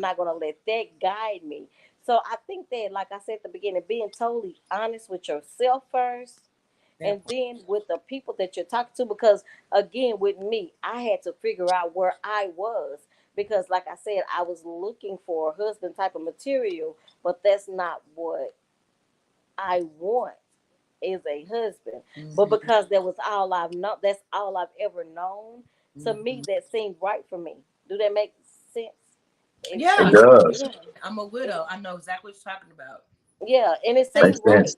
not going to let that guide me." So I think that, like I said at the beginning, being totally honest with yourself first That and part. then with the people that you're talking to, because again, with me, I had to figure out where I was, because like I said, I was looking for a husband type of material, but that's not what I want is a husband. But Hmm. because that was all I've known, that's all I've ever known. To me, Hmm. that seemed right for me. Do that make sense? It Yeah, If does. yeah, I'm a widow. I know exactly what you're talking about. yeah, and it Makes seemed right. sense.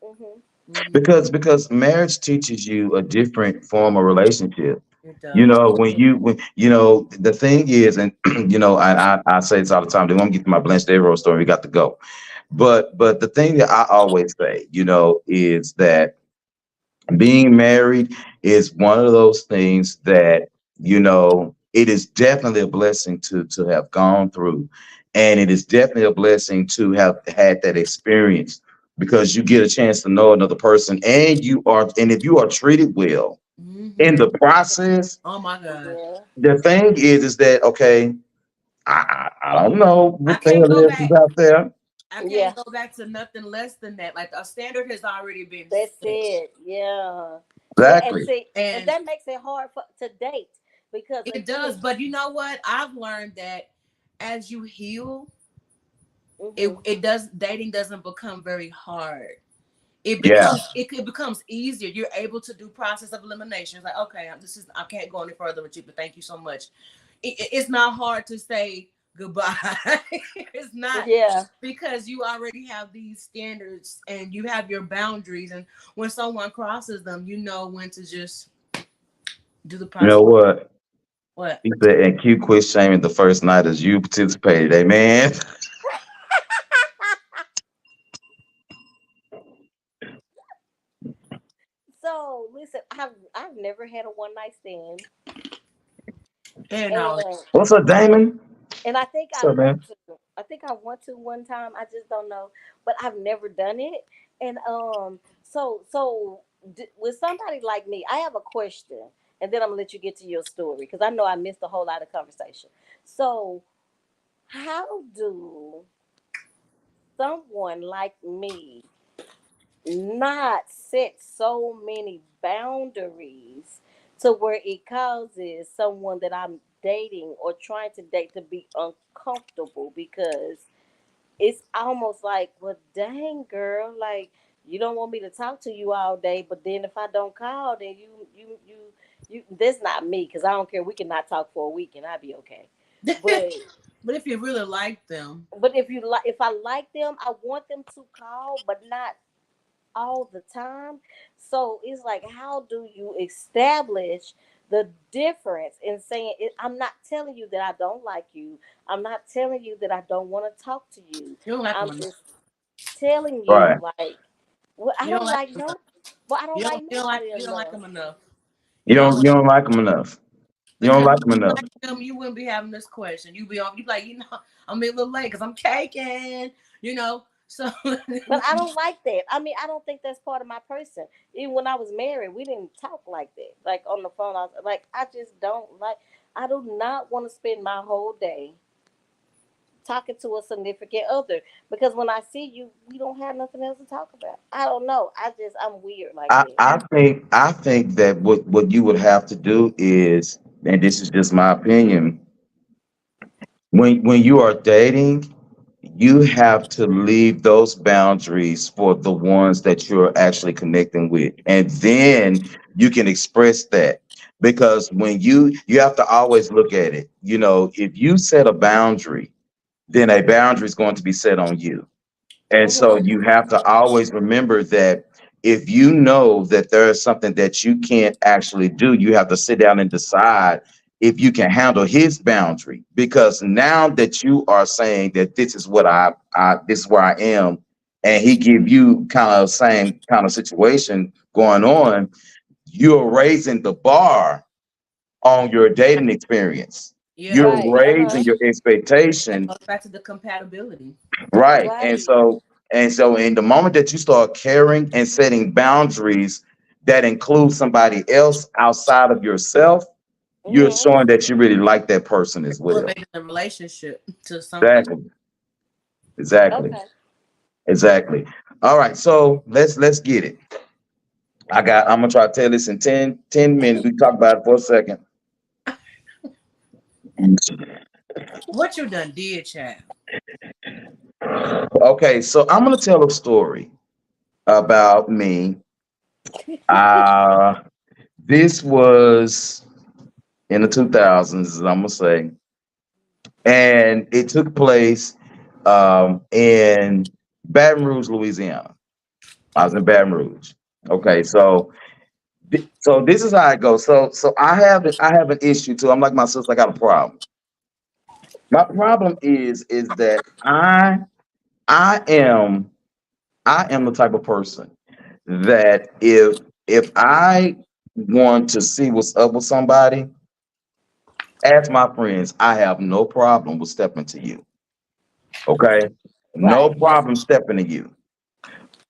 Hmm. Mhm. because marriage teaches you a different form of relationship. It You does. know, when you know the thing is, and you know, I say this all the time. They want to get to my Blanche Deveroux story. We got to go. But the thing that I always say, you know, is that being married is one of those things that, you know, it is definitely a blessing to have gone through, and it is definitely a blessing to have had that experience, because you get a chance to know another person, and if you are treated well in Hmm. the process. Oh my God. Yeah. The thing is that okay, I don't know I what the can't hell go else is back. out there. I Yeah. can't go back to nothing less than that. Like a standard has already been That's set. it. Yeah. Yeah, and Exactly. see, and And that makes it hard to date because it again, does. But you know what? I've learned that as you heal, hmm it does dating doesn't become very hard. Yeah. It becomes easier. You're able to do process of elimination. It's like, okay, I can't go any further with you, but thank you so much. It's not hard to say goodbye. It's not, yeah, because you already have these standards and you have your boundaries, and when someone crosses them, you know when to just do the You know process. what? What? He said, and Q quit shaming the first night as you participated. Amen. so listen, I've never had a one night stand, And all. and What's up, Damon? I think What's I up, want man? to. I think I want to one time. I just don't know, but I've never done it. And with somebody like me, I have a question, and then I'm gonna let you get to your story because I know I missed a whole lot of conversation. So, how do someone like me not set so many boundaries to where it causes someone that I'm dating or trying to date to be uncomfortable because it's almost like, well, dang girl, like you don't want me to talk to you all day, but then if I don't call, then you that's not me because I don't care. We can not talk for a week and I'll be okay. But But if you really like them, if I like them, I want them to call, but not all the time. So it's like, how do you establish the difference in saying it? I'm not telling you that I don't like you. I'm not telling you that I don't want to talk to you. you don't like them I'm enough. just telling Right. you, like, well, I You don't don't like like them enough. no, well, I don't like nobody You don't like enough. them enough. You You know don't what? you don't like them enough. You don't Because like if them you enough. like them, you wouldn't be having this question. You be like, I'm a little late because I'm caking. You know, so But I don't like that. I mean, I don't think that's part of my person. Even when I was married, we didn't talk like that. Like on the phone, I just don't like. I do not want to spend my whole day talking to a significant other because when I see you, we don't have nothing else to talk about. I don't know. I'm weird like that. I think that what you would have to do is, and this is just my opinion, when you are dating, you have to leave those boundaries for the ones that you're actually connecting with, and then you can express that. Because when you have to always look at it, you know, if you set a boundary, then a boundary is going to be set on you. And so hmm you have to always remember that if you know that there is something that you can't actually do, you have to sit down and decide if you can handle his boundary. Because now that you are saying that this is what this is where I am, and he give you kind of same kind of situation going on, you're raising the bar on your dating experience. yeah, You're Right. Uh huh. raising your that expectation. goes back to the compatibility. Right. And Right. so in the moment that you start caring and setting boundaries that include somebody else outside of yourself, you're hmm showing that you really like that person as well. Elevating the relationship to something. Exactly. Exactly. Okay. Exactly. All right. So let's get it. I'm gonna try to tell this in 10 minutes. We can talk about it for a second. What you done did, child? Okay, so I'm gonna tell a story about me. Uh this was in the 2000s, I'm gonna say, and it took place in Baton Rouge, Louisiana. I was in Baton Rouge, Okay, so so this is how it goes. So I have an issue too. I'm like my sister. I got a problem. My problem is that I am I am the type of person that if I want to see what's up with somebody, ask my friends, I have no problem with stepping to you. Okay, no Right. problem stepping to you.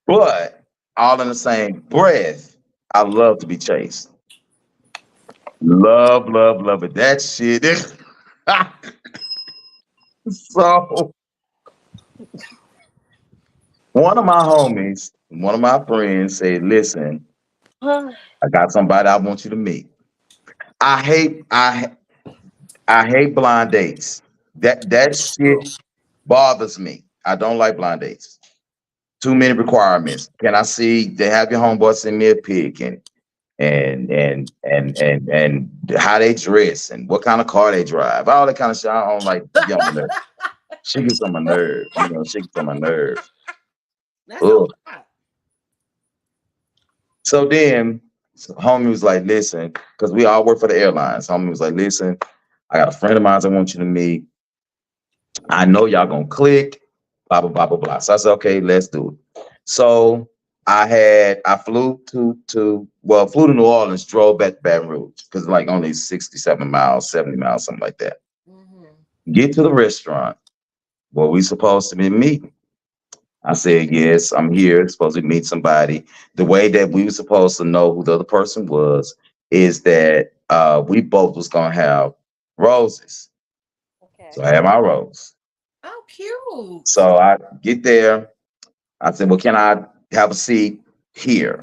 But all in the same breath, I love to be chased. Love, love, love it. That shit is so. One of my friends said, "Listen, I got somebody I want you to meet. I hate, I hate blind dates. That shit bothers me. I don't like blind dates. Too many requirements. Can I see? They have your homeboy send me a pic and how they dress and what kind of car they drive. All that kind of shit. I don't like. Get on my nerve. She gets on my nerve. You know, she gets on my nerve. That's a Ugh. lot. So then, homie was like, "Listen," because we all work for the airlines. Homie was like, "Listen, I got a friend of mine I want you to meet. I know y'all gonna click, blah blah blah blah blah." So I said, "Okay, let's do it." So I flew flew to New Orleans, drove back to Baton Rouge because like only 67 miles, 70 miles, something like that. Mm-hmm. Get to the restaurant where we supposed to be meeting. I said, "Yes, I'm here, supposed to meet somebody." The way that we were supposed to know who the other person was is that we both was gonna have roses. So Okay. I had my rose. Oh, cute. So I get there. I said, "Well, can I have a seat here?"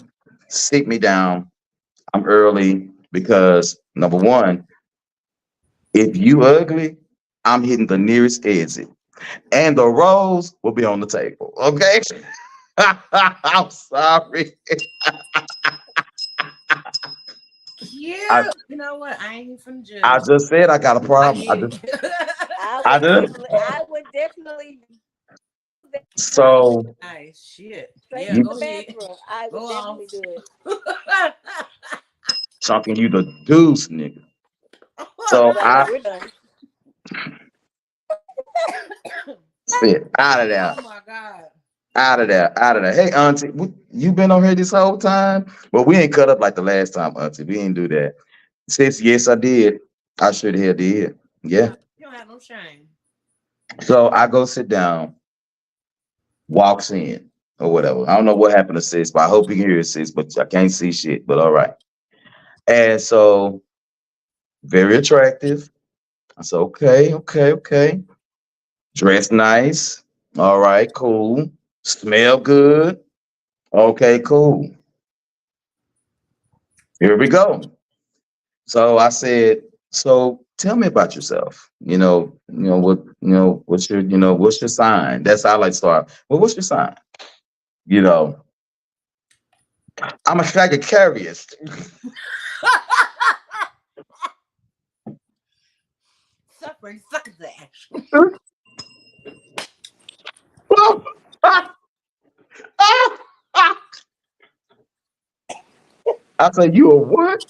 Sit me down. I'm early because number one, if you ugly, I'm hitting the nearest exit. And the rose will be on the table. Okay. I'm sorry. I, Cute. You know what? I ain't even finna I judge. just said I got a I problem. get it. I just I would definitely do that. so Nice shit. Straight Yeah, to you the go ahead. bathroom. I Go would on. definitely do it. chunking you the deuce, nigga. All So right, I well, we're done. said out of Oh there. my God. Out of there, out of there. Hey, Auntie, you been on here this whole time? Well, we ain't cut up like the last time, Auntie. We ain't do that. Sis, yes, I did. I sure the hell did. Yeah. You don't have no shame. So I go sit down, walks in or whatever. I don't know what happened to sis, but I hope you can hear it, sis, but I can't see shit. But all right. And so very attractive. I said, okay, okay, okay. Dress nice. All right, cool. Smell good. Okay, cool. Here we go. So I said, so tell me about yourself. What's your sign? That's how I like to start. Well, what's your sign? You know, I'm a Sagittarius. Suffering suck that. I said, you a what?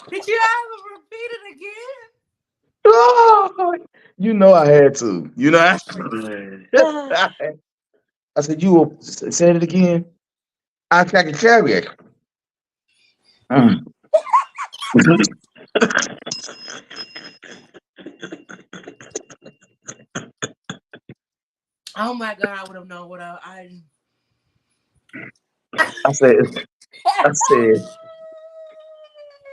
Did you ever repeat it again? You know I had to. You know I said, said it again. I'm Sagittarius. Mm. Oh my God, I would have known what I I said, I said,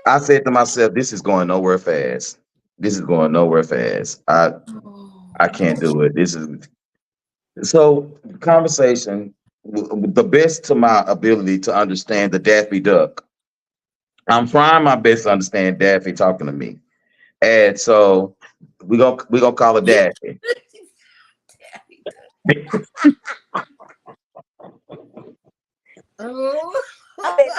I said to myself, this is going nowhere fast. This is going nowhere fast. I Oh. can't do it. This is so conversation. The best to my ability to understand the Daffy Duck. I'm trying my best to understand Daffy talking to me, and so we gonna call it Daffy. Oh. Okay,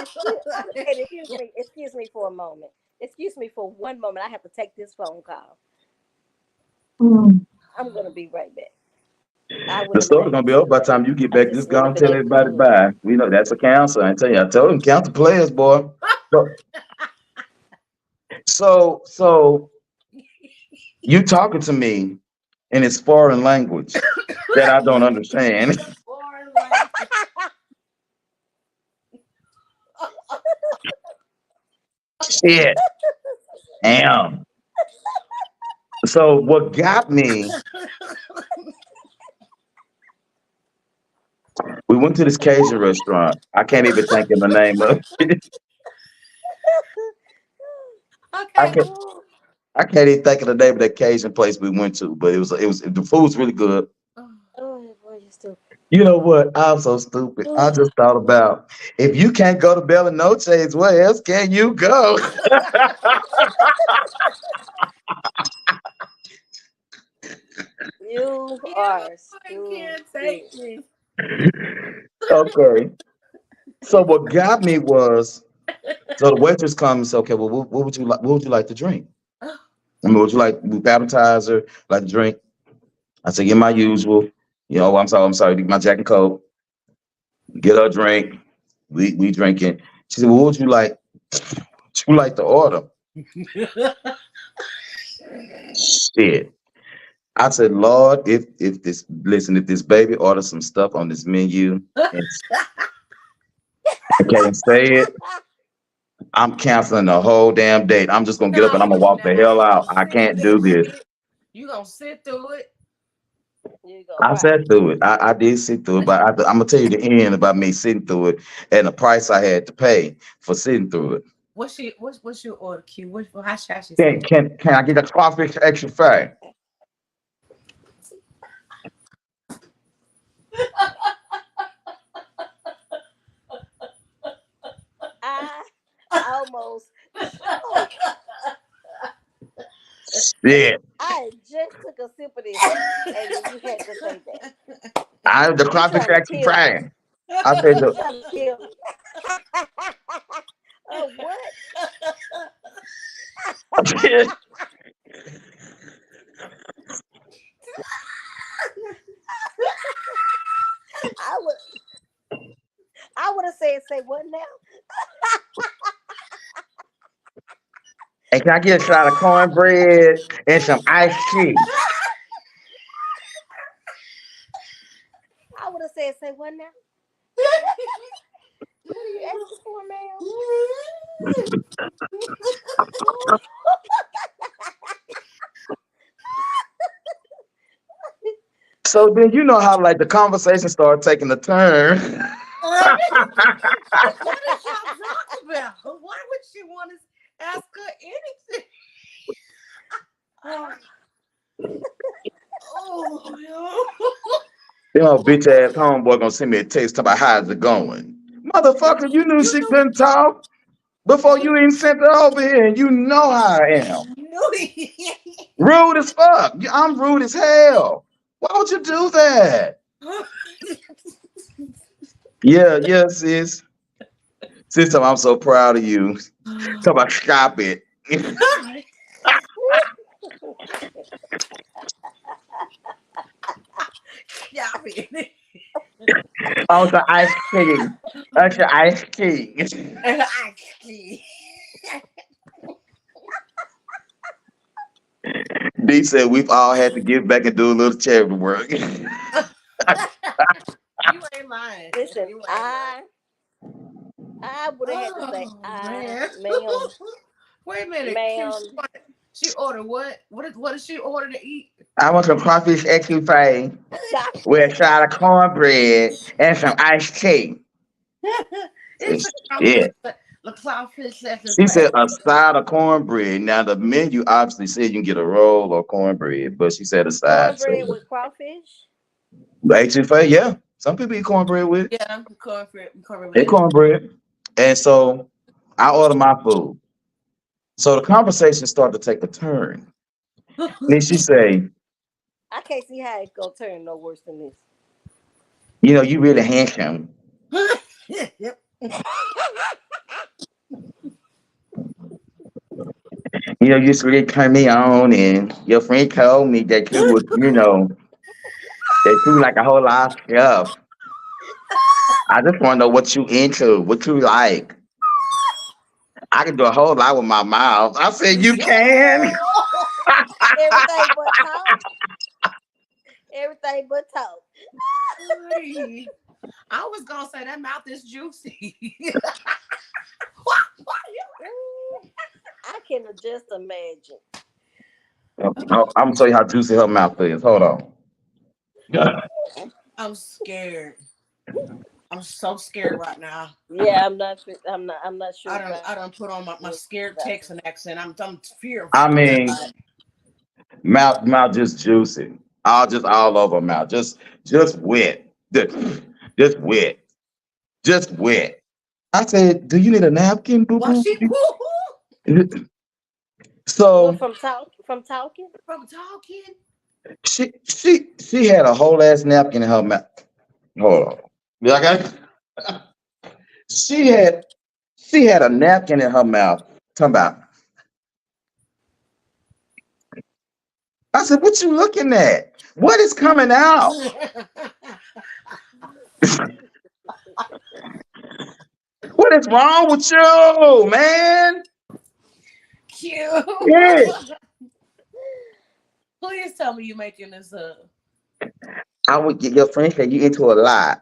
okay, excuse me. Excuse me for a moment. Excuse me for one moment. I have to take this phone call. I'm gonna be right back. I The went in the story's gonna bathroom be too. over by the time you get I back. just Just go and remembered tell that was everybody good. bye. We know that's a counselor. I tell you, I told him count the players, boy. So, so you talking to me in this foreign language that I don't understand. Foreign language. Shit, damn. So what got me? We went to this Cajun restaurant. I can't even think of the name of it. I Okay. can't. I can't even think of the name of that Cajun place we went to, but it was the food was really good. Oh boy, you stupid. You know what? I'm so stupid. I just thought about if you can't go to Bella Noche's, where else can you go? You You are can't stupid. take me. Okay. So what got me was so the waitress comes and said, okay, well, what would you like? What would you like to drink? I mean, would you like appetizer, like to drink? I said, get my usual. You know, I'm sorry, my Jack and Coke. Get her a drink. We drinking. She said, well, what would you like? What you like to order? Shit. I said, Lord, if this baby orders some stuff on this menu and can't say it, I'm canceling the whole damn date. I'm just gonna get up and I'm No, gonna walk the now hell you out. gonna I sit can't do through this. it. You gonna sit through it. You go I right. sat through it. I did sit through it, but I'm gonna tell you the end about me sitting through it and the price I had to pay for sitting through it. What's your order, Q? How she say? Can I get a coffee extra fat? I almost choked. Yeah. I just took a sip of this, and then you had to say that. I the You coffee trying to extra kill me? fat. I said You trying to kill me? Oh what? the I would. I would have said, "Say what now?" and can I get a shot of cornbread and some iced tea? I would have said, "Say what now?" What are you asking for, ma'am? So then you know how like the conversation started taking a turn. What is y'all talking about? Why would she want to ask her anything? Oh, You know, bitch ass homeboy gonna send me a text about how's it going. Motherfucker, you knew you she couldn't talk before you even sent her over here, and you know how I am. knew Rude as fuck. I'm rude as hell. Why would you do that? Yeah, yeah, sis. Sister, I'm so proud of you. Talk about stop it. Stop it. Also, ice cream. Also, ice cream. Actually. D said we've all had to give back and do a little charity work. You ain't lying. Listen, You ain't lying. I would have had to say, Oh man. ma'am, Wait a minute. ma'am. She ordered what? What did she order to eat? I want some crawfish extra fry with a shot of cornbread and some iced tea. It's a crawfish. Shit. The crawfish that's She said a side of cornbread. Now the menu obviously said you can get a roll or cornbread, but she said a side. So Cornbread with crawfish. extra fry, yeah. Some people eat cornbread with it. Yeah, cornbread with They it. cornbread. And so I order my food. So the conversation started to take a turn. Then she say, I can't see how it's gonna turn no worse than this. you know, you really handsome. Yep. You know, you really turn me on, and your friend told me that you would, that you like a whole lot of stuff. I just want to know what you into, what you like. I can do a whole lot with my mouth. I said, you can. Everything but talk. Everything but talk. Hey, I was gonna say that mouth is juicy. Ooh, I can just imagine. I'm gonna show you how juicy her mouth is. Hold on. I'm scared. I'm so scared right now. Yeah, I'm not. I'm not sure I about don't put on my this. scared About Texan accent. I'm I fearful. mean, mouth just juicy. All over mouth. Just wet. Just wet. Just wet. I said, do you need a napkin, boo Why boo? she what So from talk from talking? from talking? she had a whole ass napkin in her mouth. Hold on. Yeah, she had she had a napkin in her mouth. Talking about. I said, what you looking at? What is coming out? What is wrong with you, man? Cute. Yeah. Please tell me you making this up. I would get your friend said you into a lot.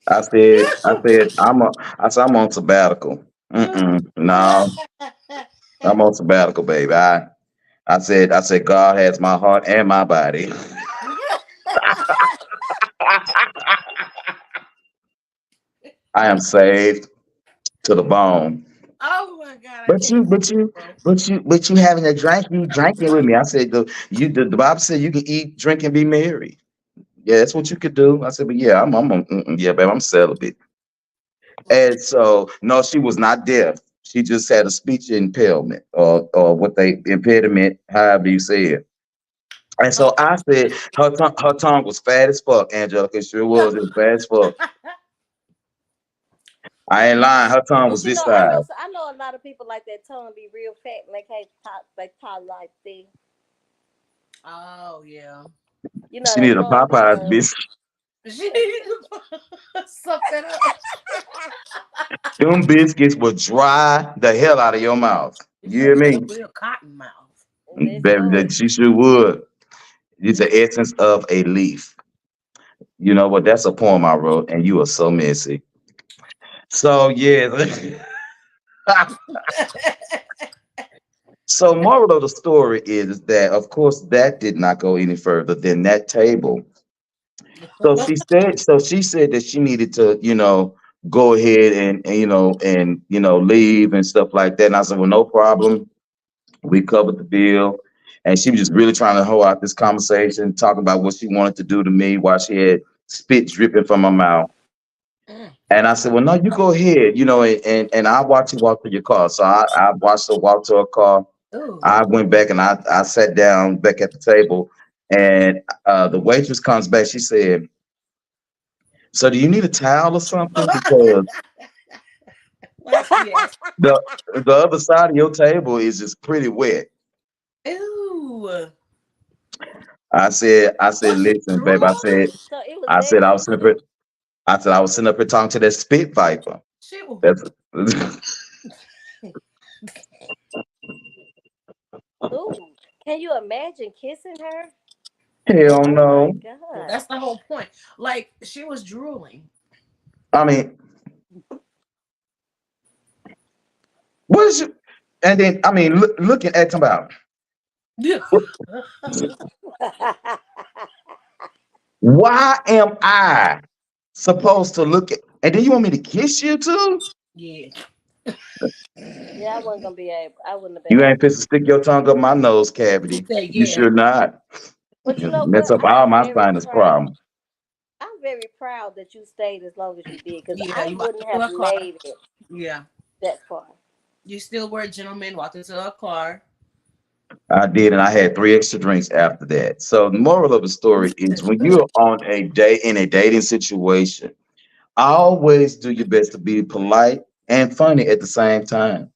I said I'm on sabbatical. No, I'm on sabbatical, baby. I said God has my heart and my body. I am saved to the bone. Oh my god, I But can't you, take but it, you, bro. but you having a drink, you drinking with me. I said the Bible said you can eat, drink, and be married. Yeah, that's what you could do. I said, but yeah, yeah, babe, I'm celibate. And so, no, she was not deaf. She just had a speech impairment, or what they impediment, however you say it. And Oh, so I said, her tongue was fat as fuck, Angelica. It sure yeah. was. It was fat as fuck. I ain't lying. Her tongue was But you this know, size. I know a lot of people like that tongue be real fat and they can't talk. They talk like this. Oh yeah. You know, She they needed a tongue be Popeyes biscuit. She needed to suck that up. Them biscuits will dry the hell out of your mouth. She You hear had a me? real cotton mouth. this Baby, Lord. that she sure would. It's the essence of a leaf. You know what? That's a poem I wrote, and you are so messy. So yeah. So moral of the story is that of course that did not go any further than that table. So she said that she needed to, go ahead and leave and stuff like that. And I said, well, no problem. We covered the bill. And she was just really trying to hold out this conversation, talking about what she wanted to do to me while she had spit dripping from her mouth. And I said, well, no, you go ahead, and I'll watch you walk to your car. So I watched her walk to her car. Ooh. I went back and I sat down back at the table. And the waitress comes back. She said, so do you need a towel or something? Because Why she asked? the the other side of your table is just pretty wet. Ooh. I said, Was she listen, babe. drooling? So it was I that said I was sitting up juicy. here, I said I was sitting up here talking to that spit viper. She was. That's Ooh, can you imagine kissing her? hell Oh my no. God. That's the whole point. Like she was drooling. I mean, what is you? And then I mean, looking at somebody. Yeah. Why am I supposed to look at? And then you want me to kiss you too? Yeah. Yeah, I wasn't gonna be able. I wouldn't have been You ain't able supposed to to. stick your tongue up my nose He cavity. said, You yeah. sure not. But you You know mess what? up all my sinus problems. I'm very proud that you stayed as long as you did, because Yeah, I you walked wouldn't into have a car. made it Yeah. that far. You still were a gentleman, walked into a car. I did, and I had three extra drinks after that. So the moral of the story is when you're on a date in a dating situation, always do your best to be polite and funny at the same time.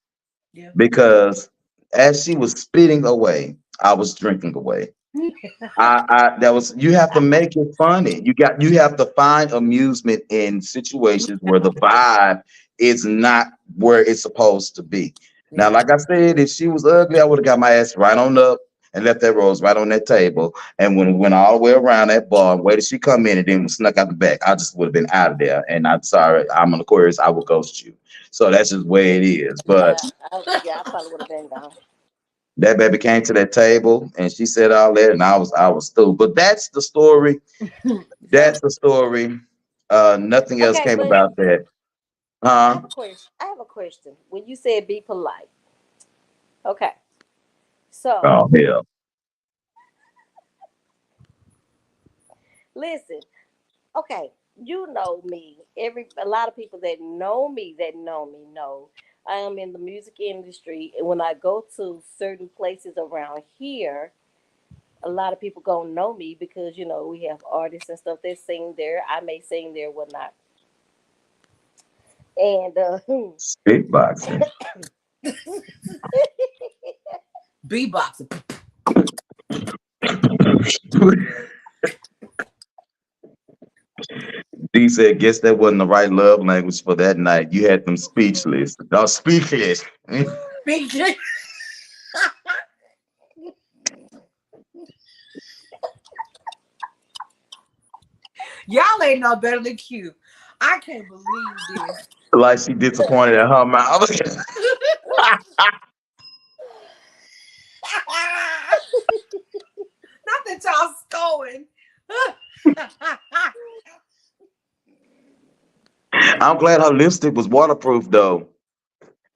Yeah. Because as she was spitting away, I was drinking away. That was you have to make it funny. You have to find amusement in situations where the vibe is not where it's supposed to be. Now, Yeah. like I said, if she was ugly, I would have got my ass right on up and left that rose right on that table. And when we went all the way around that bar, and waited she come in and then snuck out the back, I just would have been out of there. And I'm sorry, I'm an Aquarius, I will ghost you. So that's just the way it is. But Yeah, I probably would have been gone. that baby came to that table and she said all that, and I was through. But that's the story. So That's the story. Nothing else Okay, came but about that. I Huh? have a question. I have a question. When you said be polite, okay. So Oh hell. listen, okay. You know me. A lot of people that know me know I am in the music industry, and when I go to certain places around here, a lot of people gonna know me because we have artists and stuff that sing there. I may sing there, whatnot, and Spit boxing. beatboxing. D said, guess that wasn't the right love language for that night. You had them speechless. No, speechless. Big Y'all ain't no better than Q. I can't believe this. Like she disappointed at her mouth. Not that y'all scoring. I'm glad her lipstick was waterproof though.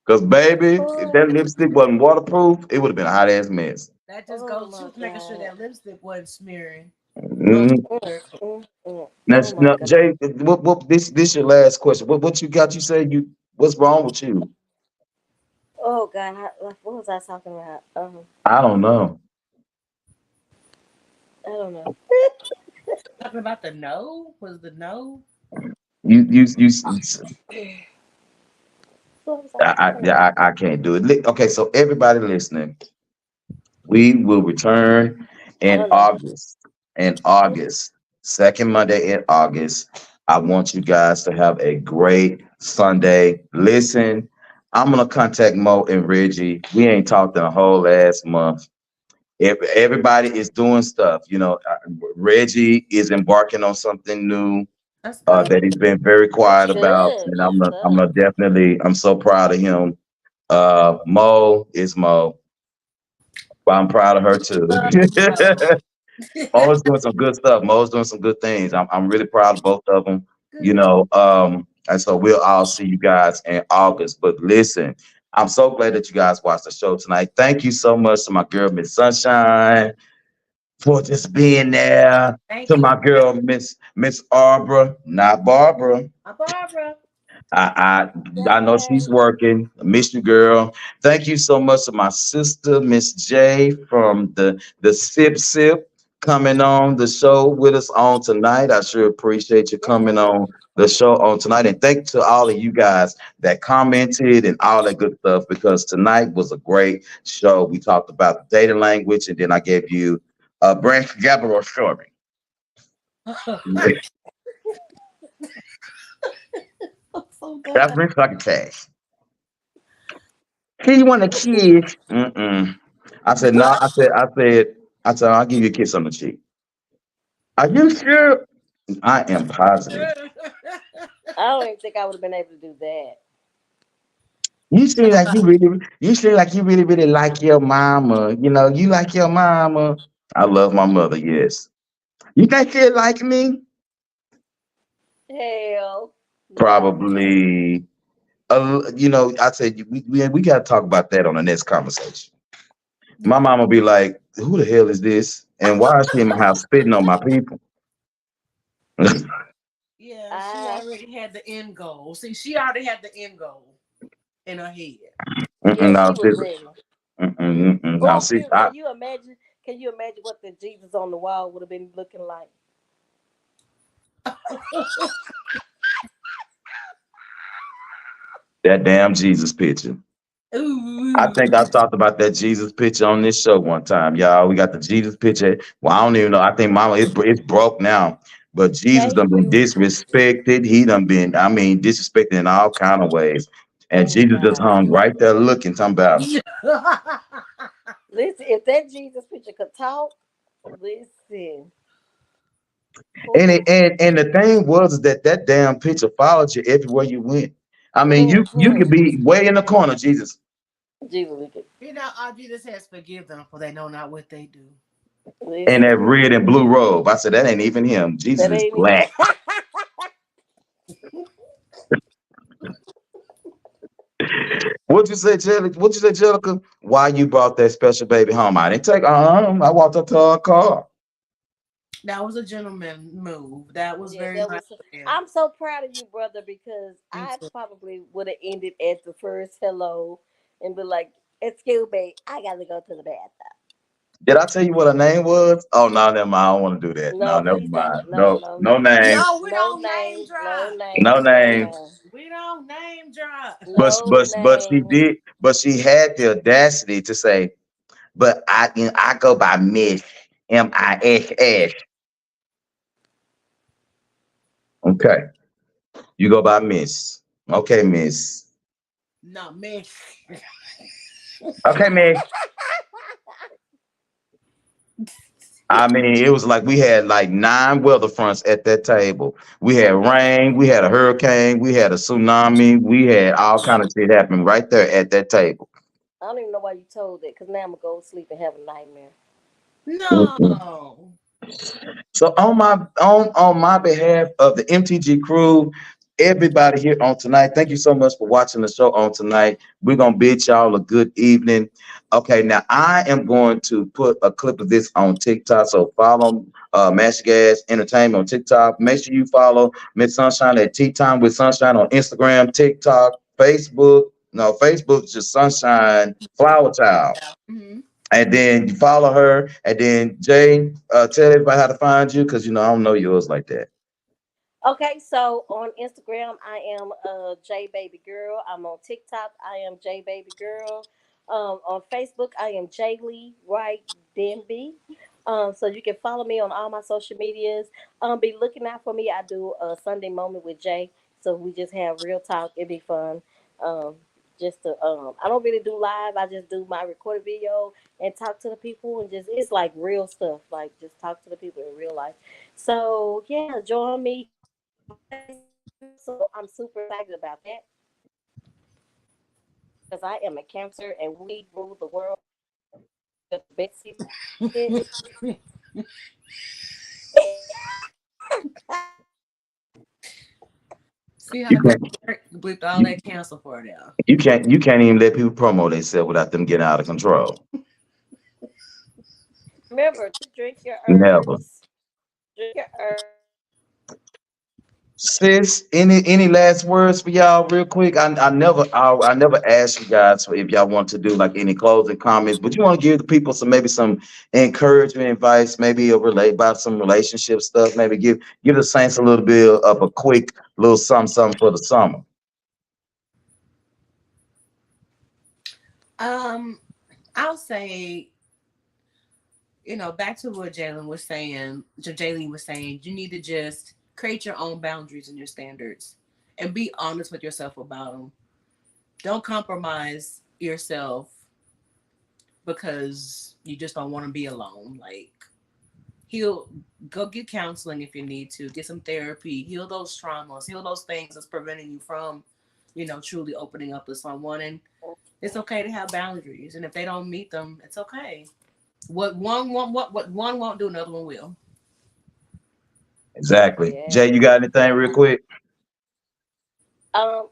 Cause baby, if oh, that lipstick wasn't waterproof, it would have been a hot ass mess. That just oh goes my to making sure god. that lipstick wasn't smearing. No Mhm. Mm, smear. mm, mm. Now, Oh my now, god. Jay, what this your last question? What you got? You said you what's wrong with you? Oh god. What was I talking about? I don't know. I don't know. Talking about the no? Was the no? You What was I talking about? yeah, I can't do it. Okay, so everybody listening, we will return I in don't know. August. In August, second Monday in August. I want you guys to have a great Sunday. Listen, I'm gonna contact Mo and Reggie. We ain't talked in a whole last month. Everybody is doing stuff. Reggie is embarking on something new That's good. that he's been very That's quiet about, good. and That's I'm gonna good. definitely. I'm so proud of him. Mo is Mo, but I'm proud of her too. Oh. Mo's doing some good stuff. Mo's doing some good things. I'm really proud of both of them. Good. And so we'll all see you guys in August. But listen, I'm so glad that you guys watched the show tonight. Thank you so much to my girl Miss Sunshine for just being there. Thank To you. my girl Miss Arbor, not Barbara. Barbara. I I know she's Yay. working. I miss you, girl. Thank you so much to my sister, Miss J from the Sip Sip, coming on the show with us on tonight. I sure appreciate you coming Yay. on the show on tonight. And thank to all of you guys that commented and all that good stuff, because tonight was a great show. We talked about the data language, and then I gave you Branch Gabbard story. So That's done. been fucking cash. He want a kiss. Mm-mm. I said, no, I said, I'll give you a kiss on the cheek. Are you sure? I am positive. I don't even think I would have been able to do that. You seem like you really, really like your mama. You like your mama. I love my mother, yes. You think she like me? Hell, no. Probably. I said, we got to talk about that on the next conversation. My mama be like, who the hell is this? And why is she in my house spitting on my people? Yeah, she I already had the end goal. See, she already had the end goal in her head. Mm-mm, Yeah, no, she was sis. ready. Mm-mm, mm-mm, no, Oh, sis. Q, can you imagine? Can you imagine what the Jesus on the wall would have been looking like? That damn Jesus picture. I Ooh. think I talked about that Jesus picture on this show one time, y'all. We got the Jesus picture. Well, I don't even know. I think Mama, it's broke now. But Jesus Thank done been you. disrespected. He done been, I mean, disrespected in all kind of ways. And Oh Jesus just God. hung right there looking, talking about. Listen, if that Jesus picture could talk, listen. And Ooh. the thing was is that damn picture followed you everywhere you went. I mean, you could Mm-hmm. be way in the corner, Jesus, Jesus, we could Our Jesus says, "Forgive them, for they know not what they do." in listen. that red and blue robe. I said that ain't even him. Jesus That is ain't it. black. What'd you say, Jelly? What'd you say, Jellica? Why you brought that special baby home? I didn't take I walked up to her car. That was a gentleman move. That was Yeah, very that nice was. of him. I'm so proud of you, brother, because Me I too. probably would have ended at the first hello and be like, "Excuse me, I got to go to the bathroom." Did I tell you what her name was? Oh no, never mind. I don't want to do that. No, No, never please don't. mind. No, No, no, no no, names. No, we no don't name names, no drop. No names, no names. names, We don't name drop. But no but but she names. did. But she had the audacity to say, "But I go by Miss Miss." Okay, you go by Miss. Okay, Miss. No, man. Okay, Miss. I mean, it was like we had like 9 weather fronts at that table. We had rain, we had a hurricane, we had a tsunami, we had all kind of shit happening right there at that table. I don't even know why you told that, because now I'm gonna go to sleep and have a nightmare. Mm-mm. No. So on my behalf of the MTG crew, everybody here on tonight, thank you so much for watching the show on tonight. We're gonna bid y'all a good evening. Okay, now I am going to put a clip of this on TikTok. So follow Master Gas Entertainment on TikTok. Make sure you follow Miss Sunshine at Tea Time with Sunshine on Instagram, TikTok, Facebook. No, Facebook's just Sunshine Flower Child. Hmm. And then you follow her. And then Jay, tell everybody how to find you because I don't know yours like that. Okay, so on Instagram, I am J Baby Girl. I'm on TikTok, I am J Baby Girl. On Facebook, I am J Lee Wright Denby. So you can follow me on all my social medias. Be looking out for me. I do a Sunday moment with Jay, so we just have real talk. It'd be fun. Um, just to I don't really do live. I just do my recorded video and talk to the people, and just it's like real stuff. Like just talk to the people in real life. So yeah, join me so I'm super excited about that because I am a Cancer and we rule the world. The Betsy did. See how You that can't work? Bleeped all you, that cancel for now. you can't even let people promote themselves without them getting out of control. Remember to drink your Never. herbs. Drink your herbs. Sis, any last words for y'all real quick? I never asked you guys if y'all want to do like any closing comments, but you want to give the people some encouragement advice, maybe a relate about some relationship stuff, maybe give the saints a little bit of a quick little something for the summer. Um, I'll say, back to what Jalen was saying, you need to just create your own boundaries and your standards and be honest with yourself about them. Don't compromise yourself because you just don't want to be alone. Like, heal, go get counseling if you need to, get some therapy, heal those traumas, heal those things that's preventing you from, truly opening up to someone. And it's okay to have boundaries. And if they don't meet them, it's okay. What one won't do, another one will. Exactly. Jay, you Yes. got anything real quick? Um,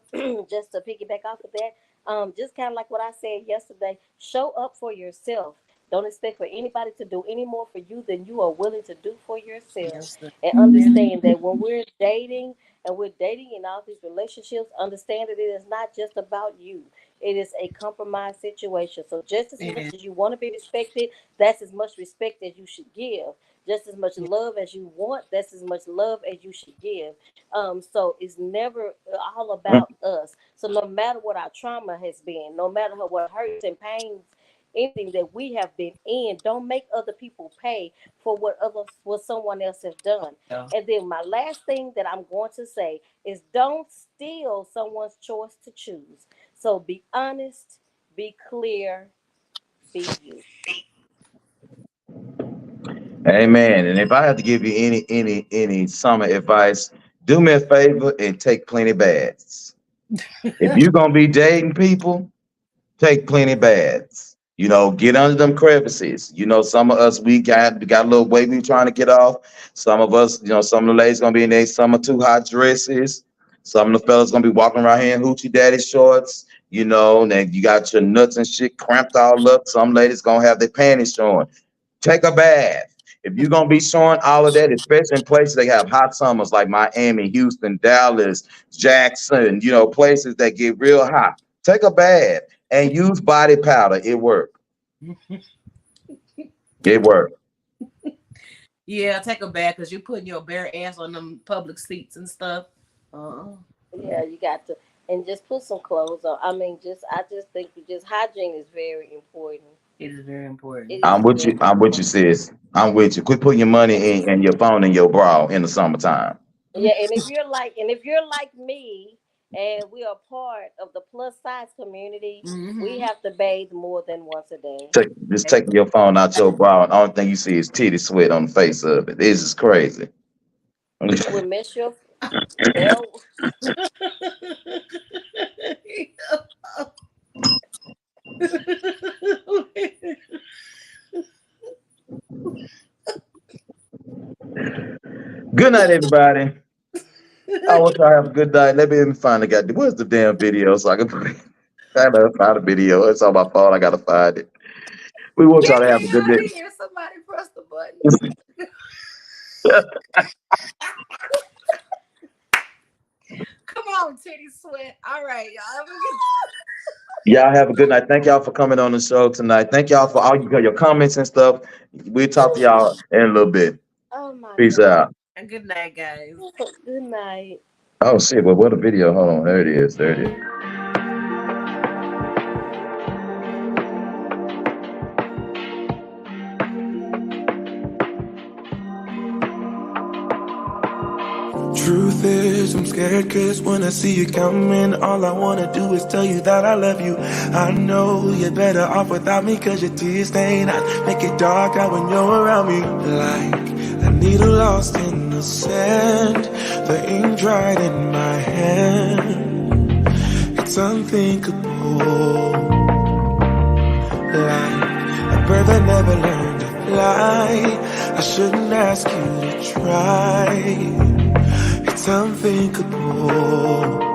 just to piggyback off of that, just kind of like what I said yesterday, show up for yourself. Don't expect for anybody to do any more for you than you are willing to do for yourself. Yes, sir. And understand that when we're dating and we're dating in all these relationships, understand that it is not just about you. It is a compromise situation. So just as much And as you want to be respected, that's as much respect as you should give. just as much love as you want, that's as much love as you should give. So it's never all about us. So no matter what our trauma has been, no matter what hurts and pains, anything that we have been in, don't make other people pay for what someone else has done. Yeah. And then my last thing that I'm going to say is don't steal someone's choice to choose. So be honest, be clear, be you. Amen. And if I have to give you any summer advice, do me a favor and take plenty baths. If you're gonna be dating people, take plenty baths. You know, get under them crevices. You know, some of us we got a little weight we trying to get off. Some of us, you know, some of the ladies gonna be in their summer too hot dresses. Some of the fellas gonna be walking around here in hoochie daddy shorts. You know, and then you got your nuts and shit cramped all up. Some ladies gonna have their panties showing. Take a bath. If you're gonna be showing all of that, especially in places that have hot summers like Miami, Houston, Dallas, Jackson, you know, places that get real hot, take a bath and use body powder. It worked. It worked. Yeah, take a bath because you're putting your bare ass on them public seats and stuff. Yeah, you got to, and just put some clothes on. I mean, I just think just hygiene is very important. It is very important. It I'm is with very you. I'm with you, sis. I'm with you. Quit putting your money in and your phone in your bra in the summertime. Yeah, and if you're like me, and we are part of the plus size community, we have to bathe more than once a day. Just taking your phone out your bra, and the only thing you see is titty sweat on the face of it. This is crazy. It will mess your. They'll, Good night, everybody. I want y'all to have a good night. Let me find where's the damn video so I can put it. I gotta find a video. It's on my phone. I gotta find it. We want y'all Get to me have a good out of day. here. Somebody press the button. Come on, titty sweat. All right, y'all. Y'all have a good night. Thank y'all for coming on the show tonight. Thank y'all for all your comments and stuff. We'll talk to y'all in a little bit. oh my Peace God. out. And good night, guys. Good night. Oh shit, well what a video. Hold on. There it is. There it is. Truth is, I'm scared cause when I see you coming, all I wanna do is tell you that I love you. I know you're better off without me cause your tears stain out, make it dark out when you're around me. Like a needle lost in the sand, the ink dried in my hand. It's unthinkable. Like a bird that never learned to fly, I shouldn't ask you to try. It's unthinkable.